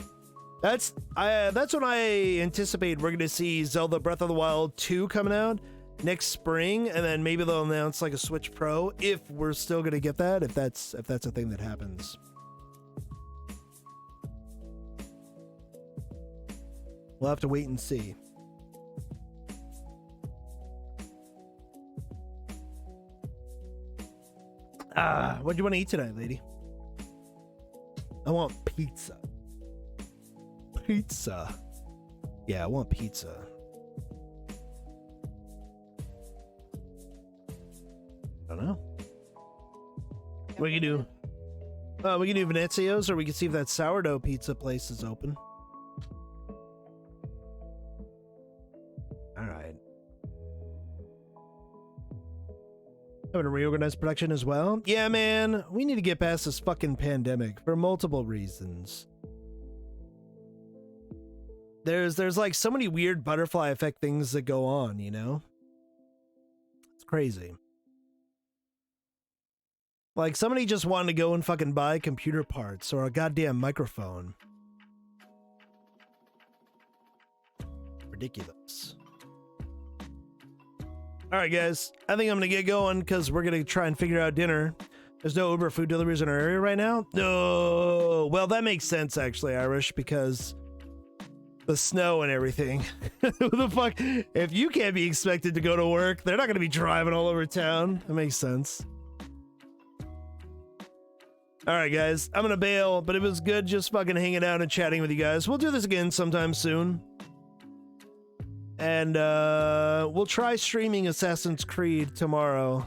That's when I anticipate we're going to see Zelda Breath of the Wild 2 coming out next spring, and then maybe they'll announce like a Switch Pro if we're still going to get that, if that's a thing that happens. We'll have to wait and see. What do you want to eat tonight, lady? I want pizza. Pizza. Yeah, I want pizza. I don't know. We can do Venezio's, or we can see if that sourdough pizza place is open. All right. Having to reorganize production as well? Yeah, man. We need to get past this fucking pandemic for multiple reasons. There's like so many weird butterfly effect things that go on, you know? It's crazy. Like somebody just wanted to go and fucking buy computer parts or a goddamn microphone. Ridiculous. All right, guys. I think I'm going to get going because we're going to try and figure out dinner. There's no Uber food deliveries in our area right now. No. Well, that makes sense, actually, Irish, because the snow and everything. Who the fuck? If you can't be expected to go to work, they're not going to be driving all over town. That makes sense. All right, guys. I'm going to bail, but it was good just fucking hanging out and chatting with you guys. We'll do this again sometime soon. And we'll try streaming Assassin's Creed tomorrow.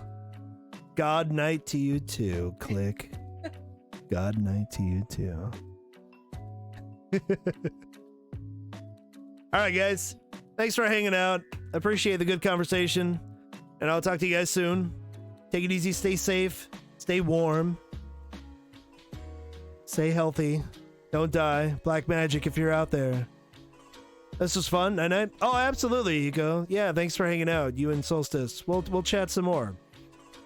God night to you too. Click. God night to you too. All right, guys. Thanks for hanging out. Appreciate the good conversation. And I'll talk to you guys soon. Take it easy. Stay safe. Stay warm. Stay healthy. Don't die. Black magic if you're out there. This was fun. Night. Oh, absolutely, Yuko. Yeah, thanks for hanging out. You and Solstice. We'll chat some more.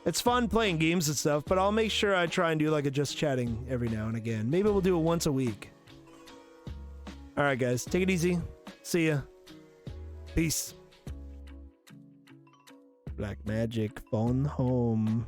It's fun playing games and stuff, but I'll make sure I try and do like a just chatting every now and again. Maybe we'll do it once a week. All right, guys. Take it easy. See ya. Peace. Black magic phone home.